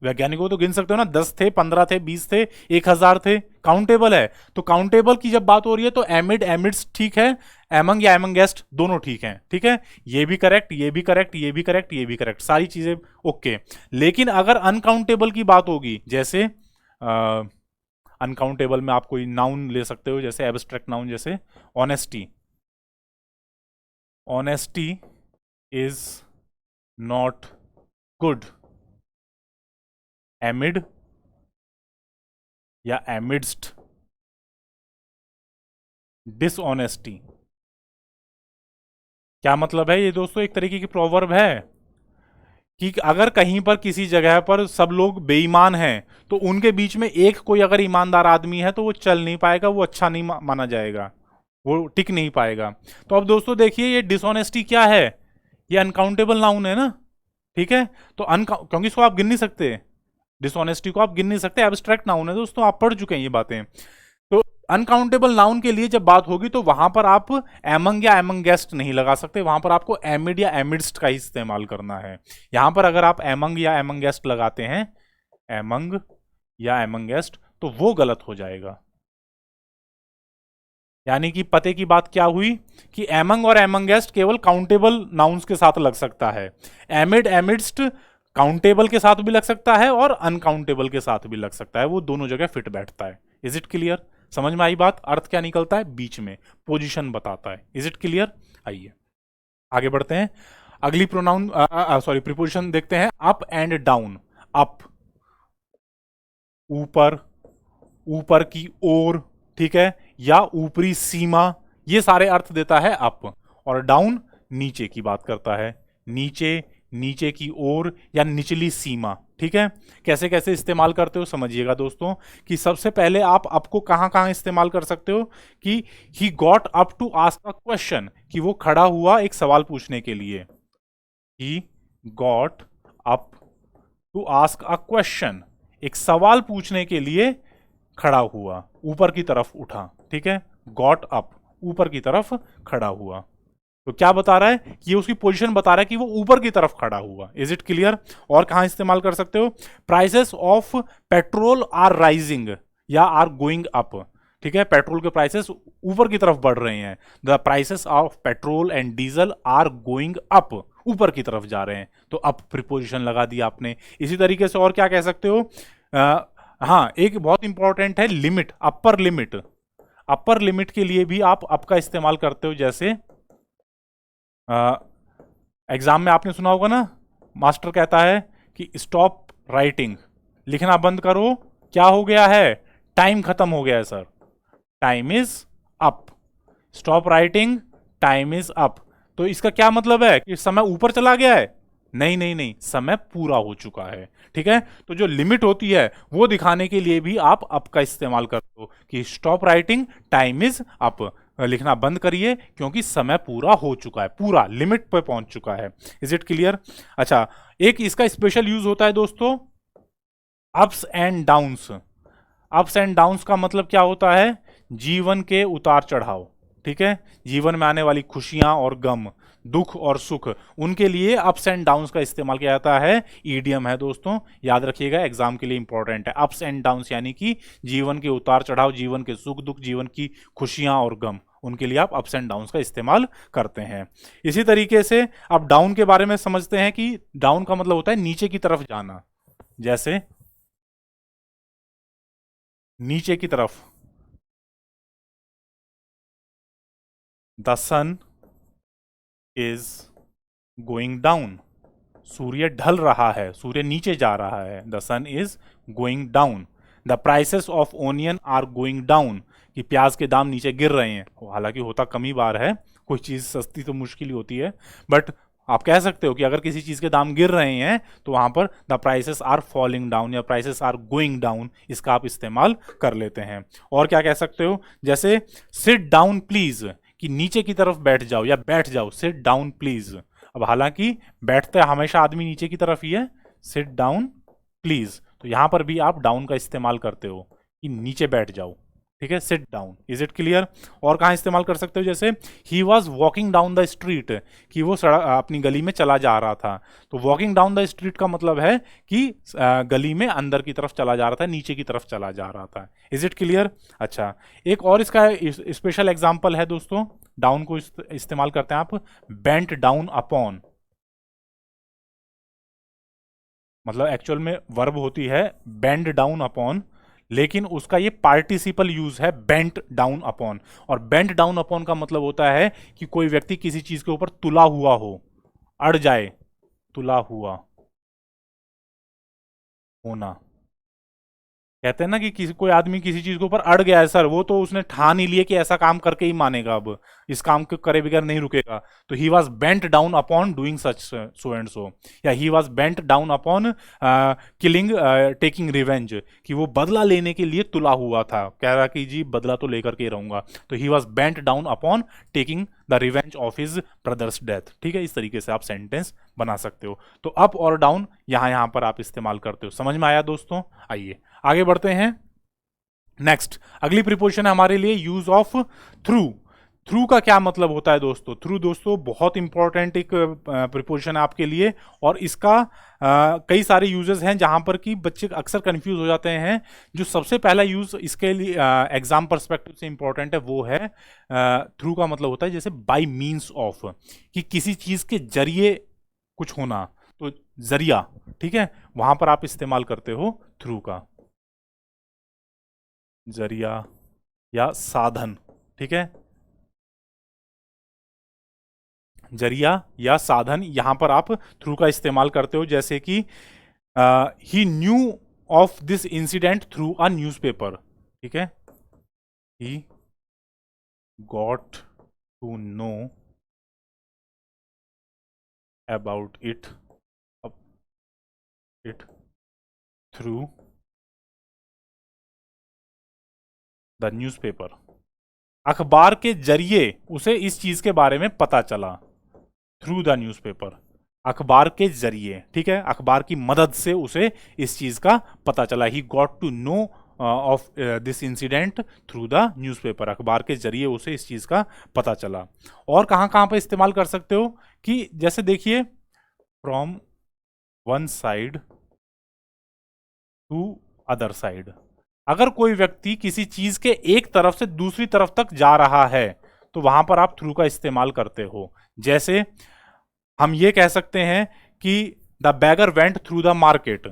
वैज्ञानिकों तो गिन सकते हो ना, 10 थे, 15 थे, 20 थे, 1000 थे, काउंटेबल है। तो काउंटेबल की जब बात हो रही है तो एमिड एमिड्स ठीक है, एमंग या एमंगेस्ट दोनों ठीक हैं। ठीक है, ये भी करेक्ट, ये भी करेक्ट, ये भी करेक्ट, ये भी करेक्ट, सारी चीजें ओके। लेकिन अगर अनकाउंटेबल की बात होगी, जैसे अनकाउंटेबल में आप कोई नाउन ले सकते हो, जैसे एब्स्ट्रैक्ट नाउन, जैसे honesty, honesty is not good, एमिड या एमिडस्ट डिसऑनेस्टी। क्या मतलब है ये दोस्तों? एक तरीके की प्रोवर्ब है कि अगर कहीं पर किसी जगह पर सब लोग बेईमान हैं तो उनके बीच में एक कोई अगर ईमानदार आदमी है तो वो चल नहीं पाएगा, वो अच्छा नहीं माना जाएगा, वो टिक नहीं पाएगा। तो अब दोस्तों देखिए ये डिसऑनेस्टी क्या है, ये अनकाउंटेबल नाउन है ना। ठीक है, तो क्योंकि इसको आप गिन नहीं सकते, डिसऑनेस्टी को आप गिन नहीं सकते, एब्स्ट्रैक्ट नाउन है दोस्तों, आप पढ़ चुके हैं ये बातें। तो अनकाउंटेबल नाउन के लिए जब बात होगी तो वहां पर आप एमंग या एमंगेस्ट नहीं लगा सकते, वहां पर आपको एमिड या एमिडस्ट का ही इस्तेमाल करना है। यहां पर अगर आप एमंग या एमंगेस्ट लगाते हैं, एमंग या एमंगेस्ट, तो वो गलत हो जाएगा। यानी कि पते की बात क्या हुई कि एमंग और एमंगेस्ट केवल काउंटेबल नाउन्स के साथ लग सकता है, एमिड एमिडस्ट काउंटेबल के साथ भी लग सकता है और अनकाउंटेबल के साथ भी लग सकता है, वो दोनों जगह फिट बैठता है। Is it clear? समझ में आई बात? अर्थ क्या निकलता है? बीच में, पोजीशन बताता है। Is it clear? आइए आगे बढ़ते हैं, अगली प्रोनाउन सॉरी प्रीपोजिशन देखते हैं, अप एंड डाउन। अप ऊपर, ऊपर की ओर, ठीक है, या ऊपरी सीमा, ये सारे अर्थ देता है अप। और डाउन नीचे की बात करता है, नीचे, नीचे की ओर या निचली सीमा। ठीक है, कैसे कैसे इस्तेमाल करते हो समझिएगा दोस्तों, कि सबसे पहले आप अप को कहां कहां इस्तेमाल कर सकते हो, कि he got up to ask a question, कि वो खड़ा हुआ एक सवाल पूछने के लिए, he got up to ask a question, एक सवाल पूछने के लिए खड़ा हुआ, ऊपर की तरफ उठा। ठीक है, गॉट अप, ऊपर की तरफ खड़ा हुआ। तो क्या बता रहा है कि ये उसकी पोजीशन बता रहा है कि वो ऊपर की तरफ खड़ा हुआ। Is it clear? और कहां इस्तेमाल कर सकते हो, prices of petrol are rising या आर गोइंग अप। ठीक है, पेट्रोल के प्राइसेस ऊपर की तरफ बढ़ रहे हैं, the prices of petrol and diesel are going up, ऊपर की तरफ जा रहे हैं, तो अप प्रीपोजिशन लगा दिया आपने। इसी तरीके से और क्या कह सकते हो, हाँ एक बहुत इंपॉर्टेंट है limit, upper limit. Upper limit के लिए भी आप अप का इस्तेमाल करते हो, जैसे एग्जाम में आपने सुना होगा ना, मास्टर कहता है कि स्टॉप राइटिंग, लिखना बंद करो, क्या हो गया है, टाइम खत्म हो गया है sir, time is up, stop writing, time is up. तो इसका क्या मतलब है कि समय ऊपर चला गया है, नहीं नहीं नहीं, समय पूरा हो चुका है। ठीक है, तो जो लिमिट होती है वो दिखाने के लिए भी आप अप का इस्तेमाल करते हो कि stop writing, time is up, लिखना बंद करिए क्योंकि समय पूरा हो चुका है, पूरा लिमिट पे पहुंच चुका है। Is it clear? अच्छा, एक इसका स्पेशल यूज होता है दोस्तों, ups and downs. Ups and downs का मतलब क्या होता है? जीवन के उतार चढ़ाव। ठीक है, जीवन में आने वाली खुशियां और गम, दुख और सुख, उनके लिए अप्स एंड डाउन्स का इस्तेमाल किया जाता है। ईडीएम है दोस्तों, याद रखिएगा, एग्जाम के लिए इंपॉर्टेंट है। अप्स एंड डाउन्स यानी कि जीवन के उतार चढ़ाव, जीवन के सुख दुख, जीवन की खुशियां और गम, उनके लिए आप अप्स एंड डाउन्स का इस्तेमाल करते हैं। इसी तरीके से आप डाउन के बारे में समझते हैं कि डाउन का मतलब होता है नीचे की तरफ जाना। जैसे नीचे की तरफ, the sun is going down, सूर्य ढल रहा है, सूर्य नीचे जा रहा है। The sun is going down. The prices of onion are going down, कि प्याज के दाम नीचे गिर रहे हैं। हालांकि होता कम ही बार है, कोई चीज़ सस्ती तो मुश्किल ही होती है, बट आप कह सकते हो कि अगर किसी चीज़ के दाम गिर रहे हैं तो वहां पर the prices are falling down या प्राइसेस आर गोइंग डाउन, इसका आप इस्तेमाल कर लेते हैं। और क्या कह सकते हो, जैसे सिट डाउन प्लीज, कि नीचे की तरफ बैठ जाओ या बैठ जाओ, सिट डाउन प्लीज। अब हालांकि बैठते हमेशा आदमी नीचे की तरफ ही है, सिट डाउन प्लीज, तो यहां पर भी आप डाउन का इस्तेमाल करते हो कि नीचे बैठ जाओ। ठीक है, sit down. Is it clear? और कहां इस्तेमाल कर सकते हो, जैसे he was walking down the street, कि वो सड़क अपनी गली में चला जा रहा था। तो वॉकिंग डाउन द स्ट्रीट का मतलब है कि गली में अंदर की तरफ चला जा रहा था, नीचे की तरफ चला जा रहा था। Is it clear? अच्छा, एक और इसका स्पेशल एग्जाम्पल है दोस्तों, डाउन को इस्तेमाल करते हैं आप, बेंट डाउन अपॉन, मतलब एक्चुअल में वर्ब होती है बेंड डाउन अपॉन, लेकिन उसका ये पार्टिसिपल यूज है बेंट डाउन अपॉन। और बेंट डाउन अपॉन का मतलब होता है कि कोई व्यक्ति किसी चीज के ऊपर तुला हुआ हो, अड़ जाए, तुला हुआ होना। कहते हैं ना कि किसी कोई आदमी किसी चीज के ऊपर अड़ गया है सर, वो तो उसने ठान ही लिए कि ऐसा काम करके ही मानेगा, अब इस काम को करे बगैर नहीं रुकेगा। तो he was bent down upon doing such so and so, या he was bent down upon killing taking revenge, कि वो बदला लेने के लिए तुला हुआ था, कह रहा कि जी बदला तो लेकर के रहूंगा। तो he was bent down upon taking the revenge of his brothers death. ठीक है, इस तरीके से आप सेंटेंस बना सकते हो। तो अप और डाउन यहां पर आप इस्तेमाल करते हो। समझ में आया दोस्तों? आइए आगे बढ़ते हैं। नेक्स्ट, अगली प्रीपोजिशन है हमारे लिए यूज ऑफ थ्रू। थ्रू का क्या मतलब होता है दोस्तों? थ्रू दोस्तों बहुत इंपॉर्टेंट एक प्रीपोजिशन है आपके लिए, और इसका कई सारे यूजेस हैं जहां पर कि बच्चे अक्सर कंफ्यूज हो जाते हैं। जो सबसे पहला यूज इसके लिए एग्जाम पर्सपेक्टिव से इंपॉर्टेंट है वो है, थ्रू का मतलब होता है जैसे बाय मीन्स ऑफ, कि किसी चीज के जरिए कुछ होना, तो जरिया। ठीक है, वहां पर आप इस्तेमाल करते हो थ्रू का, जरिया या साधन। ठीक है, जरिया या साधन, यहां पर आप थ्रू का इस्तेमाल करते हो। जैसे कि he knew of this incident through a newspaper. ठीक है, he got to know about it, it through the newspaper, अखबार के जरिए उसे इस चीज के बारे में पता चला। थ्रू द न्यूज़पेपर, अखबार के जरिए। ठीक है, अखबार की मदद से उसे इस चीज का पता चला। He got to know of this incident through the newspaper, अखबार के जरिए उसे इस चीज का पता चला। और कहां कहां पर इस्तेमाल कर सकते हो, कि जैसे देखिए, from one side to other side, अगर कोई व्यक्ति किसी चीज के एक तरफ से दूसरी तरफ तक जा रहा है तो वहां पर आप थ्रू का इस्तेमाल करते हो। जैसे हम ये कह सकते हैं कि the bagger went through the market,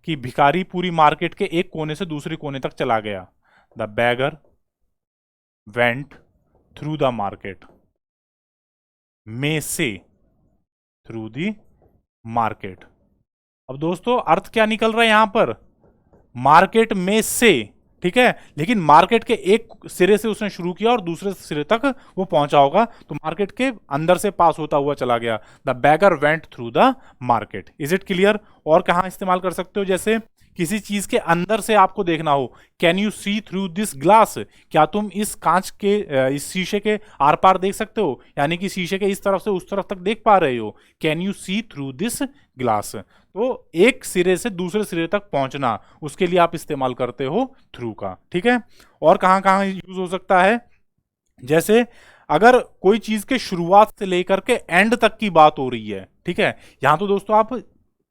कि भिखारी पूरी मार्केट के एक कोने से दूसरे कोने तक चला गया। The bagger went through the market, में से, थ्रू द मार्केट। अब दोस्तों अर्थ क्या निकल रहा है यहां पर? मार्केट में से, ठीक है, लेकिन मार्केट के एक सिरे से उसने शुरू किया और दूसरे सिरे तक वो पहुंचा होगा, तो मार्केट के अंदर से पास होता हुआ चला गया। The bagger went through the market. Is it clear? और कहाँ इस्तेमाल कर सकते हो, जैसे किसी चीज के अंदर से आपको देखना हो, can you see through this glass, क्या तुम इस कांच के इस शीशे के आर पार देख सकते हो, यानी कि शीशे के इस तरफ से उस तरफ तक देख पा रहे हो, can you see through this glass. तो एक सिरे से दूसरे सिरे तक पहुंचना, उसके लिए आप इस्तेमाल करते हो थ्रू का। ठीक है, और कहाँ कहाँ यूज हो सकता है, जैसे अगर कोई चीज के शुरुआत से लेकर के एंड तक की बात हो रही है, ठीक है, यहां तो दोस्तों आप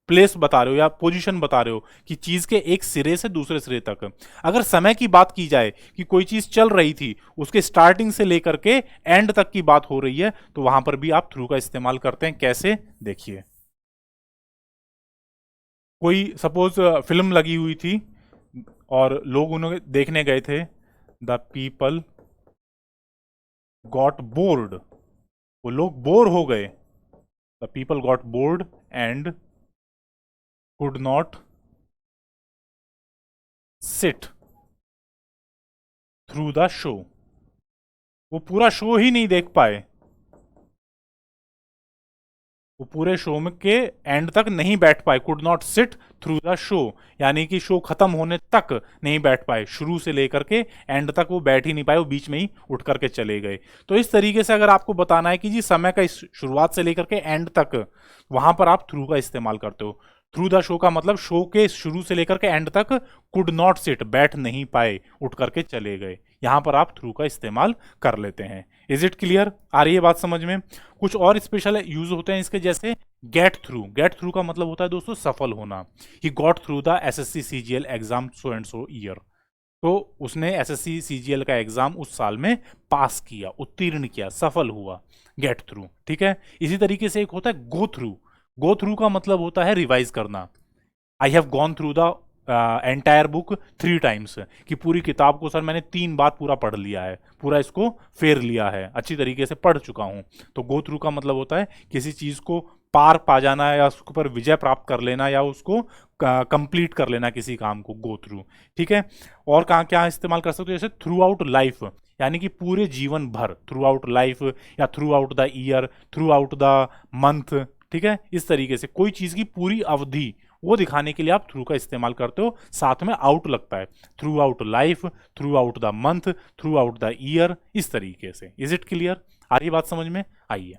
प्लेस बता रहे हो या पोजीशन बता रहे हो कि चीज के एक सिरे से दूसरे सिरे तक। अगर समय की बात की जाए कि कोई चीज चल रही थी, उसके स्टार्टिंग से लेकर के एंड तक की बात हो रही है, तो वहां पर भी आप थ्रू का इस्तेमाल करते हैं। कैसे, देखिए, कोई सपोज फिल्म लगी हुई थी और लोग उन्हें देखने गए थे, द पीपल गॉट बोर्ड, वो लोग बोर हो गए, the people got bored and could not sit through the show, वो पूरा शो ही नहीं देख पाए, वो पूरे शो में के एंड तक नहीं बैठ पाए, could not sit through the show, यानी कि शो खत्म होने तक नहीं बैठ पाए, शुरू से लेकर के एंड तक वो बैठ ही नहीं पाए, वो बीच में ही उठ करके चले गए। तो इस तरीके से अगर आपको बताना है कि जी समय का शुरुआत से लेकर के एंड तक, वहां पर आप थ्रू का इस्तेमाल करते हो। थ्रू द शो का मतलब शो के शुरू से लेकर के एंड तक कुड नॉट सिट, बैठ नहीं पाए, उठ करके चले गए, यहां पर आप थ्रू का इस्तेमाल कर लेते हैं। Is it clear? आ रही है बात समझ में? कुछ और स्पेशल यूज होते हैं इसके, जैसे गेट थ्रू। गेट थ्रू का मतलब होता है दोस्तों सफल होना। He got through the assessee CGL exam so and so year, तो उसने एसएससी सीजीएल का एग्जाम उस साल में पास किया, उत्तीर्ण किया, सफल हुआ, गेट थ्रू। ठीक है, इसी तरीके से एक होता है गो थ्रू। गो थ्रू का मतलब होता है रिवाइज करना। I have gone through the entire book 3 times, कि पूरी किताब को सर मैंने 3 बार पूरा पढ़ लिया है, पूरा इसको फेर लिया है, अच्छी तरीके से पढ़ चुका हूं। तो गो थ्रू का मतलब होता है किसी चीज को पार पा जाना, या उसके ऊपर विजय प्राप्त कर लेना, या उसको कंप्लीट कर लेना किसी काम को, गो थ्रू। ठीक है, और कहाँ क्या इस्तेमाल कर सकते हो, जैसे थ्रू आउट लाइफ, यानी कि पूरे जीवन भर, थ्रू आउट लाइफ, या through out the year, through out the month. ठीक है, इस तरीके से कोई चीज की पूरी अवधि वो दिखाने के लिए आप थ्रू का इस्तेमाल करते हो, साथ में आउट लगता है, through out life, through out the month, through out the year, इस तरीके से। Is it clear? आ रही बात समझ में? आइए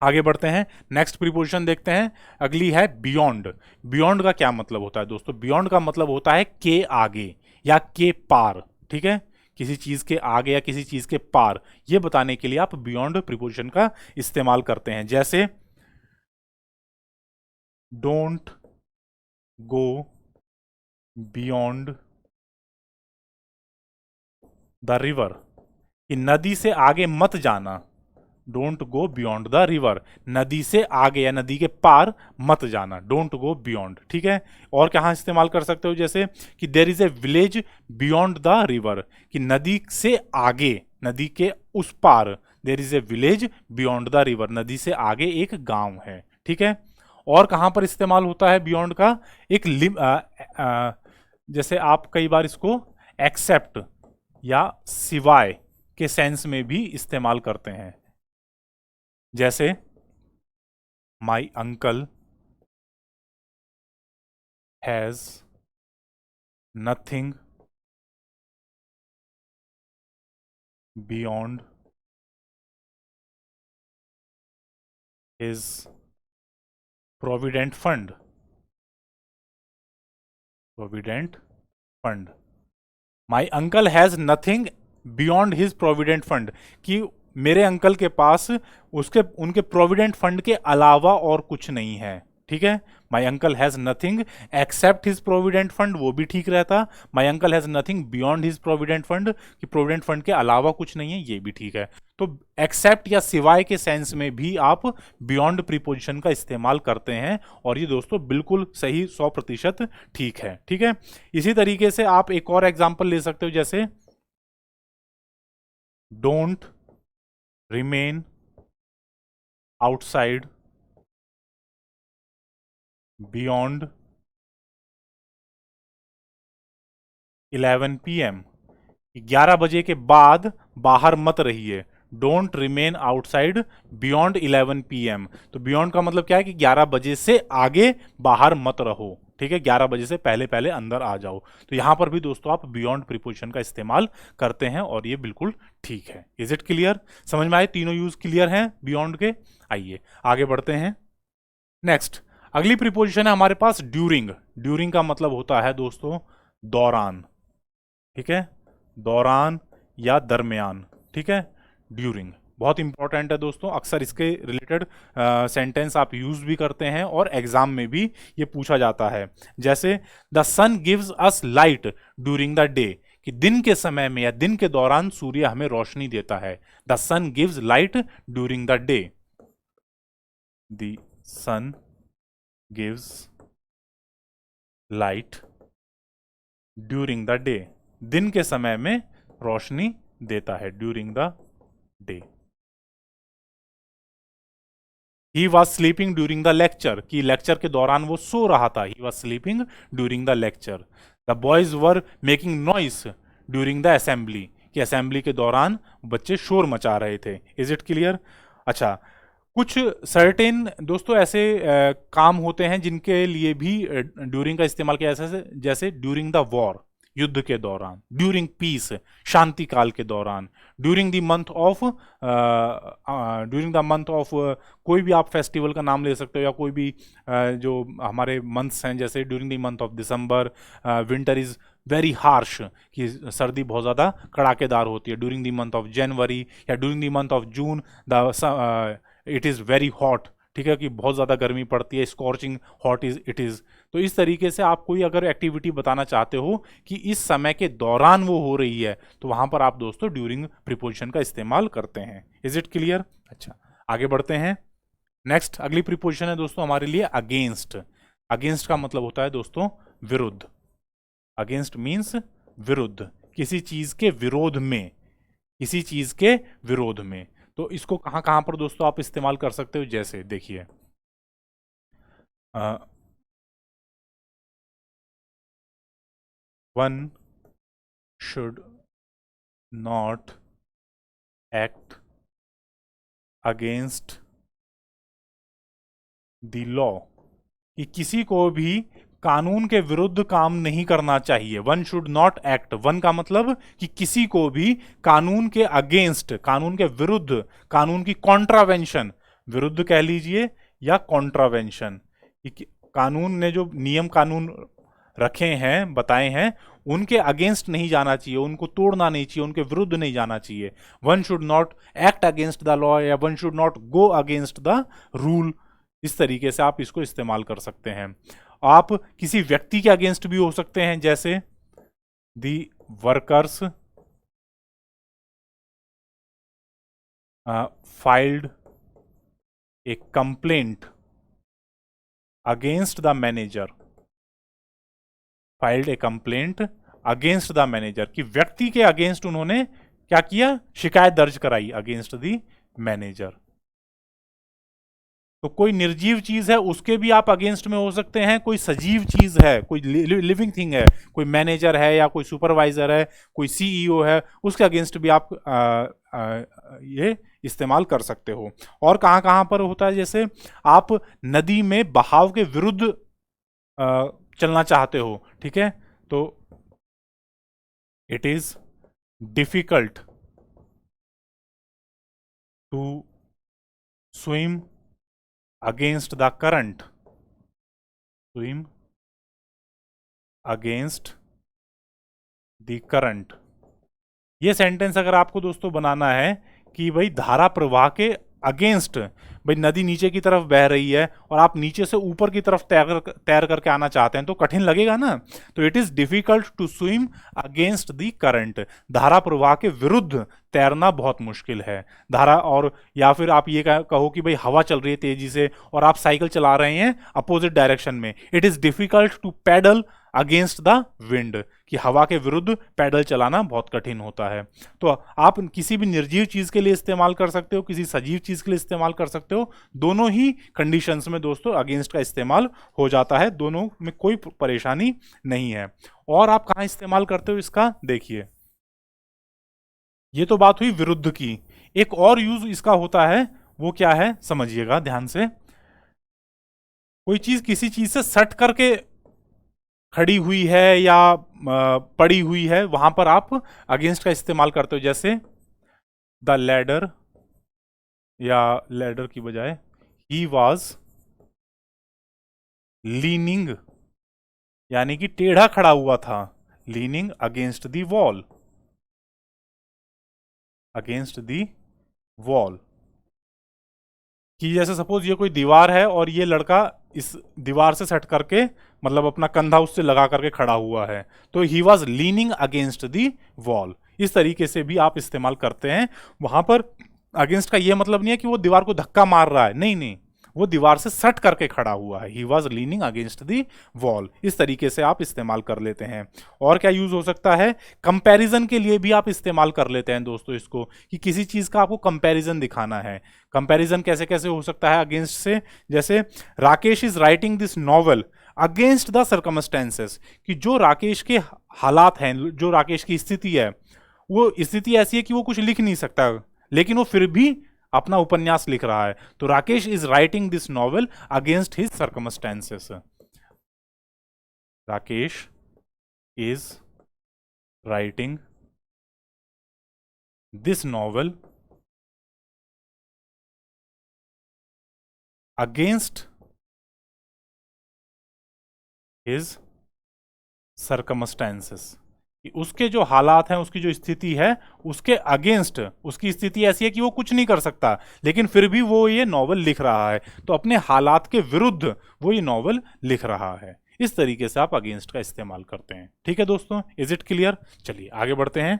आगे बढ़ते हैं, नेक्स्ट प्रीपोजिशन देखते हैं। अगली है बियॉन्ड। बियॉन्ड का क्या मतलब होता है दोस्तों? बियॉन्ड का मतलब होता है के आगे या के पार। ठीक है, किसी चीज के आगे या किसी चीज के पार, ये बताने के लिए आप बियॉन्ड प्रीपोजिशन का इस्तेमाल करते हैं। जैसे don't go beyond the river, कि नदी से आगे मत जाना। Don't go beyond the river, नदी से आगे या नदी के पार मत जाना, डोंट गो बियॉन्ड। ठीक है, और कहाँ इस्तेमाल कर सकते हो, जैसे कि there is a village beyond the river, कि नदी से आगे, नदी के उस पार, there is a village beyond the river, नदी से आगे एक गांव है। ठीक है, और कहाँ पर इस्तेमाल होता है बियॉन्ड का, एक जैसे आप कई बार इसको एक्सेप्ट या सिवाय के सेंस में भी इस्तेमाल करते हैं। जैसे my uncle has nothing beyond his provident fund, provident fund. My uncle has nothing beyond his provident fund, कि मेरे अंकल के पास उसके उनके प्रोविडेंट फंड के अलावा और कुछ नहीं है। ठीक है, my uncle has nothing accept his provident fund, वो भी ठीक रहता। My uncle has nothing beyond his provident fund, कि प्रोविडेंट फंड के अलावा कुछ नहीं है, ये भी ठीक है। तो एक्सेप्ट या सिवाय के सेंस में भी आप बियॉन्ड प्रीपोजिशन का इस्तेमाल करते हैं, और ये दोस्तों बिल्कुल सही, 100% ठीक है। ठीक है, इसी तरीके से आप एक और एग्जांपल ले सकते हो, जैसे don't remain outside beyond 11 PM, 11 बजे के बाद बाहर मत रहिए। Don't remain outside beyond 11 PM। तो बियॉन्ड का मतलब क्या है कि 11 बजे से आगे बाहर मत रहो, ठीक है, 11 बजे से पहले पहले अंदर आ जाओ। तो यहां पर भी दोस्तों आप बियॉन्ड प्रीपोजिशन का इस्तेमाल करते हैं और ये बिल्कुल ठीक है। Is it clear? समझ में आए? तीनों यूज क्लियर हैं बियॉन्ड के। आइए आगे बढ़ते हैं। नेक्स्ट अगली प्रीपोजिशन है हमारे पास ड्यूरिंग। ड्यूरिंग का मतलब होता है दोस्तों दौरान, ठीक है, दौरान या दरमियान, ठीक है, ड्यूरिंग बहुत इंपॉर्टेंट है दोस्तों। अक्सर इसके रिलेटेड सेंटेंस आप यूज भी करते हैं और एग्जाम में भी ये पूछा जाता है। जैसे the sun gives us light during the day, कि दिन के समय में या दिन के दौरान सूर्य हमें रोशनी देता है। The sun gives light during the day. The sun gives light during the day, दिन के समय में रोशनी देता है, during the day. He was sleeping during the lecture, कि लेक्चर के दौरान वो सो रहा था। He was sleeping during the lecture. The boys were making noise during the assembly, कि असेंबली के दौरान बच्चे शोर मचा रहे थे। Is it clear? अच्छा, कुछ सर्टेन दोस्तों ऐसे काम होते हैं जिनके लिए भी ड्यूरिंग का इस्तेमाल किया जाता है, जैसे ड्यूरिंग द वॉर, युद्ध के दौरान, ड्यूरिंग पीस, शांति काल के दौरान, during the month of, during the month of, कोई भी आप फेस्टिवल का नाम ले सकते हो, या कोई भी जो हमारे मंथ्स हैं, जैसे during the month of December winter is very harsh, कि सर्दी बहुत ज़्यादा कड़ाकेदार होती है। During the month of January या during the month of June the it is very hot, ठीक है, कि बहुत ज़्यादा गर्मी पड़ती है। Scorching hot is it is. तो इस तरीके से आप कोई अगर एक्टिविटी बताना चाहते हो कि इस समय के दौरान वो हो रही है, तो वहां पर आप दोस्तों ड्यूरिंग प्रीपोजिशन का इस्तेमाल करते हैं। Is it clear? अच्छा, आगे बढ़ते हैं। नेक्स्ट अगली प्रीपोजिशन है दोस्तों हमारे लिए अगेंस्ट। अगेंस्ट का मतलब होता है दोस्तों विरुद्ध। अगेंस्ट मीन्स विरुद्ध, किसी चीज के विरोध में, किसी चीज के विरोध में। तो इसको कहां कहां पर दोस्तों आप इस्तेमाल कर सकते हो? जैसे देखिए, one should not act against the law, कि किसी को भी कानून के विरुद्ध काम नहीं करना चाहिए। One should not act, one का मतलब कि किसी को भी कानून के अगेंस्ट, कानून के विरुद्ध, कानून की कॉन्ट्रावेंशन, विरुद्ध कह लीजिए या कॉन्ट्रावेंशन, कानून ने जो नियम कानून रखे हैं, बताए हैं, उनके अगेंस्ट नहीं जाना चाहिए, उनको तोड़ना नहीं चाहिए, उनके विरुद्ध नहीं जाना चाहिए। One should not act against the law या one should not go against the rule. इस तरीके से आप इसको इस्तेमाल कर सकते हैं। आप किसी व्यक्ति के अगेंस्ट भी हो सकते हैं, जैसे दी workers filed A complaint against the manager, filed A complaint against the manager, कि व्यक्ति के अगेंस्ट उन्होंने क्या किया? शिकायत दर्ज कराई अगेंस्ट द मैनेजर। तो कोई निर्जीव चीज है उसके भी आप अगेंस्ट में हो सकते हैं, कोई सजीव चीज है, कोई लिविंग थिंग है, कोई मैनेजर है या कोई सुपरवाइजर है, कोई सीईओ है, उसके अगेंस्ट भी आप ये इस्तेमाल कर सकते हो। और कहां कहां पर होता है? जैसे आप नदी में बहाव के विरुद्ध चलना चाहते हो, ठीक है, तो it is difficult to swim against the current, swim against the current. ये सेंटेंस अगर आपको दोस्तों बनाना है कि भाई धारा प्रवाह के अगेंस्ट, भाई नदी नीचे की तरफ बह रही है और आप नीचे से ऊपर की तरफ तैर करके आना चाहते हैं, तो कठिन लगेगा ना। तो it is difficult to swim against the current, धारा प्रवाह के विरुद्ध तैरना बहुत मुश्किल है। धारा, और या फिर आप ये कहो कि भाई हवा चल रही है तेजी से और आप साइकिल चला रहे हैं अपोजिट डायरेक्शन में, it is difficult to pedal against the wind, कि हवा के विरुद्ध पैडल चलाना बहुत कठिन होता है। तो आप किसी भी निर्जीव चीज के लिए इस्तेमाल कर सकते हो, किसी सजीव चीज के लिए इस्तेमाल कर सकते हो, दोनों ही कंडीशंस में दोस्तों अगेंस्ट का इस्तेमाल हो जाता है, दोनों में कोई परेशानी नहीं है। और आप कहां इस्तेमाल करते हो इसका देखिए, ये तो बात हुई विरुद्ध की। एक और यूज इसका होता है, वो क्या है समझिएगा ध्यान से। कोई चीज किसी चीज से सट करके खड़ी हुई है या पड़ी हुई है, वहां पर आप अगेंस्ट का इस्तेमाल करते हो, जैसे द लैडर, या लैडर की बजाय ही वॉज लीनिंग, यानी कि टेढ़ा खड़ा हुआ था, leaning against the wall, against the wall. कि जैसे सपोज ये कोई दीवार है और ये लड़का इस दीवार से सट करके, मतलब अपना कंधा उससे लगा करके खड़ा हुआ है, तो he was leaning against the wall. इस तरीके से भी आप इस्तेमाल करते हैं। वहां पर अगेंस्ट का ये मतलब नहीं है कि वो दीवार को धक्का मार रहा है, नहीं नहीं, वो दीवार से सट करके खड़ा हुआ है, he was leaning against the wall. इस तरीके से आप इस्तेमाल कर लेते हैं। और क्या यूज हो सकता है, कंपैरिजन के लिए भी आप इस्तेमाल कर लेते हैं दोस्तों इसको, कि किसी चीज का आपको कंपैरिजन दिखाना है। कंपैरिजन कैसे कैसे हो सकता है अगेंस्ट से, जैसे Rakesh is writing this novel against the circumstances, कि जो राकेश के हालात हैं, जो राकेश की स्थिति है, वो स्थिति ऐसी है कि वो कुछ लिख नहीं सकता, लेकिन वो फिर भी अपना उपन्यास लिख रहा है। तो Rakesh is writing this novel against his circumstances. Rakesh is writing this novel against his circumstances, कि उसके जो हालात हैं, उसकी जो स्थिति है, उसके अगेंस्ट, उसकी स्थिति ऐसी है कि वो कुछ नहीं कर सकता, लेकिन फिर भी वो ये नॉवल लिख रहा है। तो अपने हालात के विरुद्ध वो ये नॉवल लिख रहा है। इस तरीके से आप अगेंस्ट का इस्तेमाल करते हैं। ठीक है दोस्तों, इज इट क्लियर? चलिए आगे बढ़ते हैं।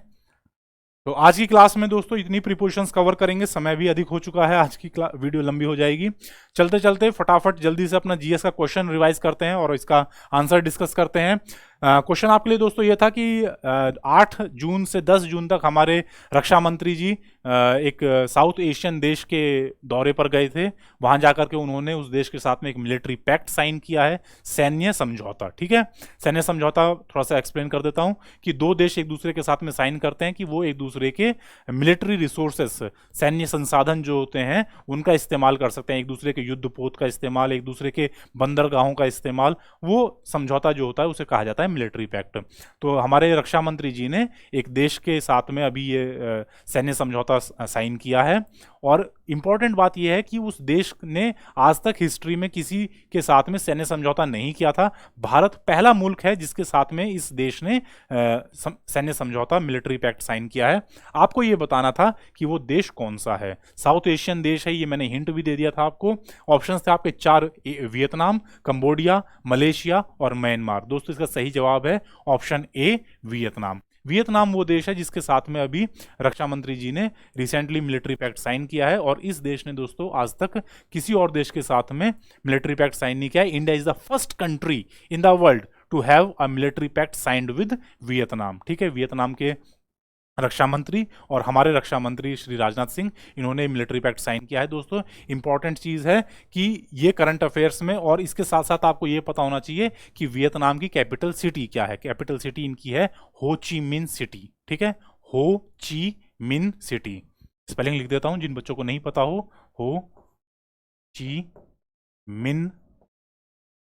तो आज की क्लास में दोस्तों इतनी प्रिपोजिशंस कवर करेंगे, समय भी अधिक हो चुका है, आज की वीडियो लंबी हो जाएगी। चलते चलते फटाफट जल्दी से अपना जीएस का क्वेश्चन रिवाइज करते हैं और इसका आंसर डिस्कस करते हैं। क्वेश्चन आपके लिए दोस्तों ये था कि 8 जून से 10 जून तक हमारे रक्षा मंत्री जी एक साउथ एशियन देश के दौरे पर गए थे। वहां जाकर के उन्होंने उस देश के साथ में एक मिलिट्री पैक्ट साइन किया है, सैन्य समझौता। ठीक है, सैन्य समझौता थोड़ा सा एक्सप्लेन कर देता हूं कि दो देश एक दूसरे के साथ में साइन करते हैं कि वो एक दूसरे के मिलिट्री रिसोर्सेस, सैन्य संसाधन जो होते हैं उनका इस्तेमाल कर सकते हैं, एक दूसरे के युद्ध पोत का इस्तेमाल, एक दूसरे के बंदरगाहों का इस्तेमाल। वो समझौता जो होता है उसे कहा जाता है मिलिट्री पैक्ट। तो हमारे रक्षा मंत्री जी ने एक देश के साथ में अभी ये सैन्य समझौता साइन किया है। और इंपॉर्टेंट बात यह है कि उस देश ने आज तक हिस्ट्री में किसी के साथ में सैन्य समझौता नहीं किया था। भारत पहला मुल्क है जिसके साथ में इस देश ने सैन्य समझौता, मिलिट्री पैक्ट साइन किया है। आपको यह बताना था कि वो देश कौन सा है। साउथ एशियन देश है, ये मैंने हिंट भी दे दिया था आपको। ऑप्शंस थे आपके 4, वियतनाम, कंबोडिया, मलेशिया और म्यांमार। दोस्तों इसका सही जवाब है ऑप्शन ए, वियतनाम। वियतनाम वो देश है जिसके साथ में अभी रक्षा मंत्री जी ने रिसेंटली मिलिट्री पैक्ट साइन किया है। और इस देश ने दोस्तों आज तक किसी और देश के साथ में मिलिट्री पैक्ट साइन नहीं किया है। India is the first country in the world to have a military pact signed with Vietnam. ठीक है, वियतनाम के रक्षा मंत्री और हमारे रक्षा मंत्री श्री राजनाथ सिंह, इन्होंने मिलिट्री पैक्ट साइन किया है। दोस्तों इंपॉर्टेंट चीज है कि ये करंट अफेयर्स में, और इसके साथ साथ आपको ये पता होना चाहिए कि वियतनाम की कैपिटल सिटी क्या है। कैपिटल सिटी इनकी है हो ची मिन सिटी। ठीक है, हो ची मिन सिटी। स्पेलिंग लिख देता हूं जिन बच्चों को नहीं पता हो ची मिन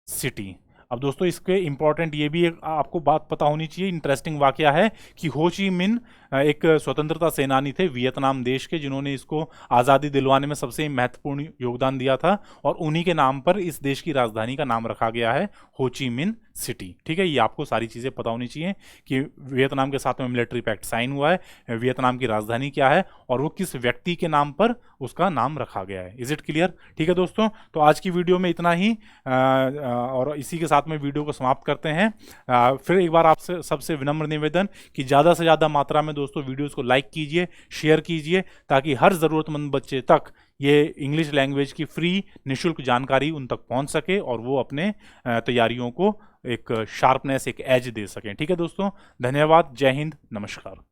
सिटी। अब दोस्तों इसके इंपॉर्टेंट ये भी एक आपको बात पता होनी चाहिए, इंटरेस्टिंग वाकया है कि हो ची मिन एक स्वतंत्रता सेनानी थे वियतनाम देश के, जिन्होंने इसको आज़ादी दिलवाने में सबसे महत्वपूर्ण योगदान दिया था। और उन्हीं के नाम पर इस देश की राजधानी का नाम रखा गया है हो ची मिन सिटी। ठीक है, ये आपको सारी चीज़ें पता होनी चाहिए कि वियतनाम के साथ में मिलिट्री पैक्ट साइन हुआ है, वियतनाम की राजधानी क्या है और वो किस व्यक्ति के नाम पर उसका नाम रखा गया है। Is it clear? ठीक है दोस्तों, तो आज की वीडियो में इतना ही, और इसी के साथ में वीडियो को समाप्त करते हैं। फिर एक बार आपसे सबसे विनम्र निवेदन कि ज़्यादा से ज़्यादा मात्रा में दोस्तों वीडियोस को लाइक कीजिए, शेयर कीजिए, ताकि हर ज़रूरतमंद बच्चे तक ये इंग्लिश लैंग्वेज की फ्री निःशुल्क जानकारी उन तक पहुंच सके और वो अपने तैयारियों को एक शार्पनेस, एक एज दे सकें। ठीक है दोस्तों, धन्यवाद, जय हिंद, नमस्कार।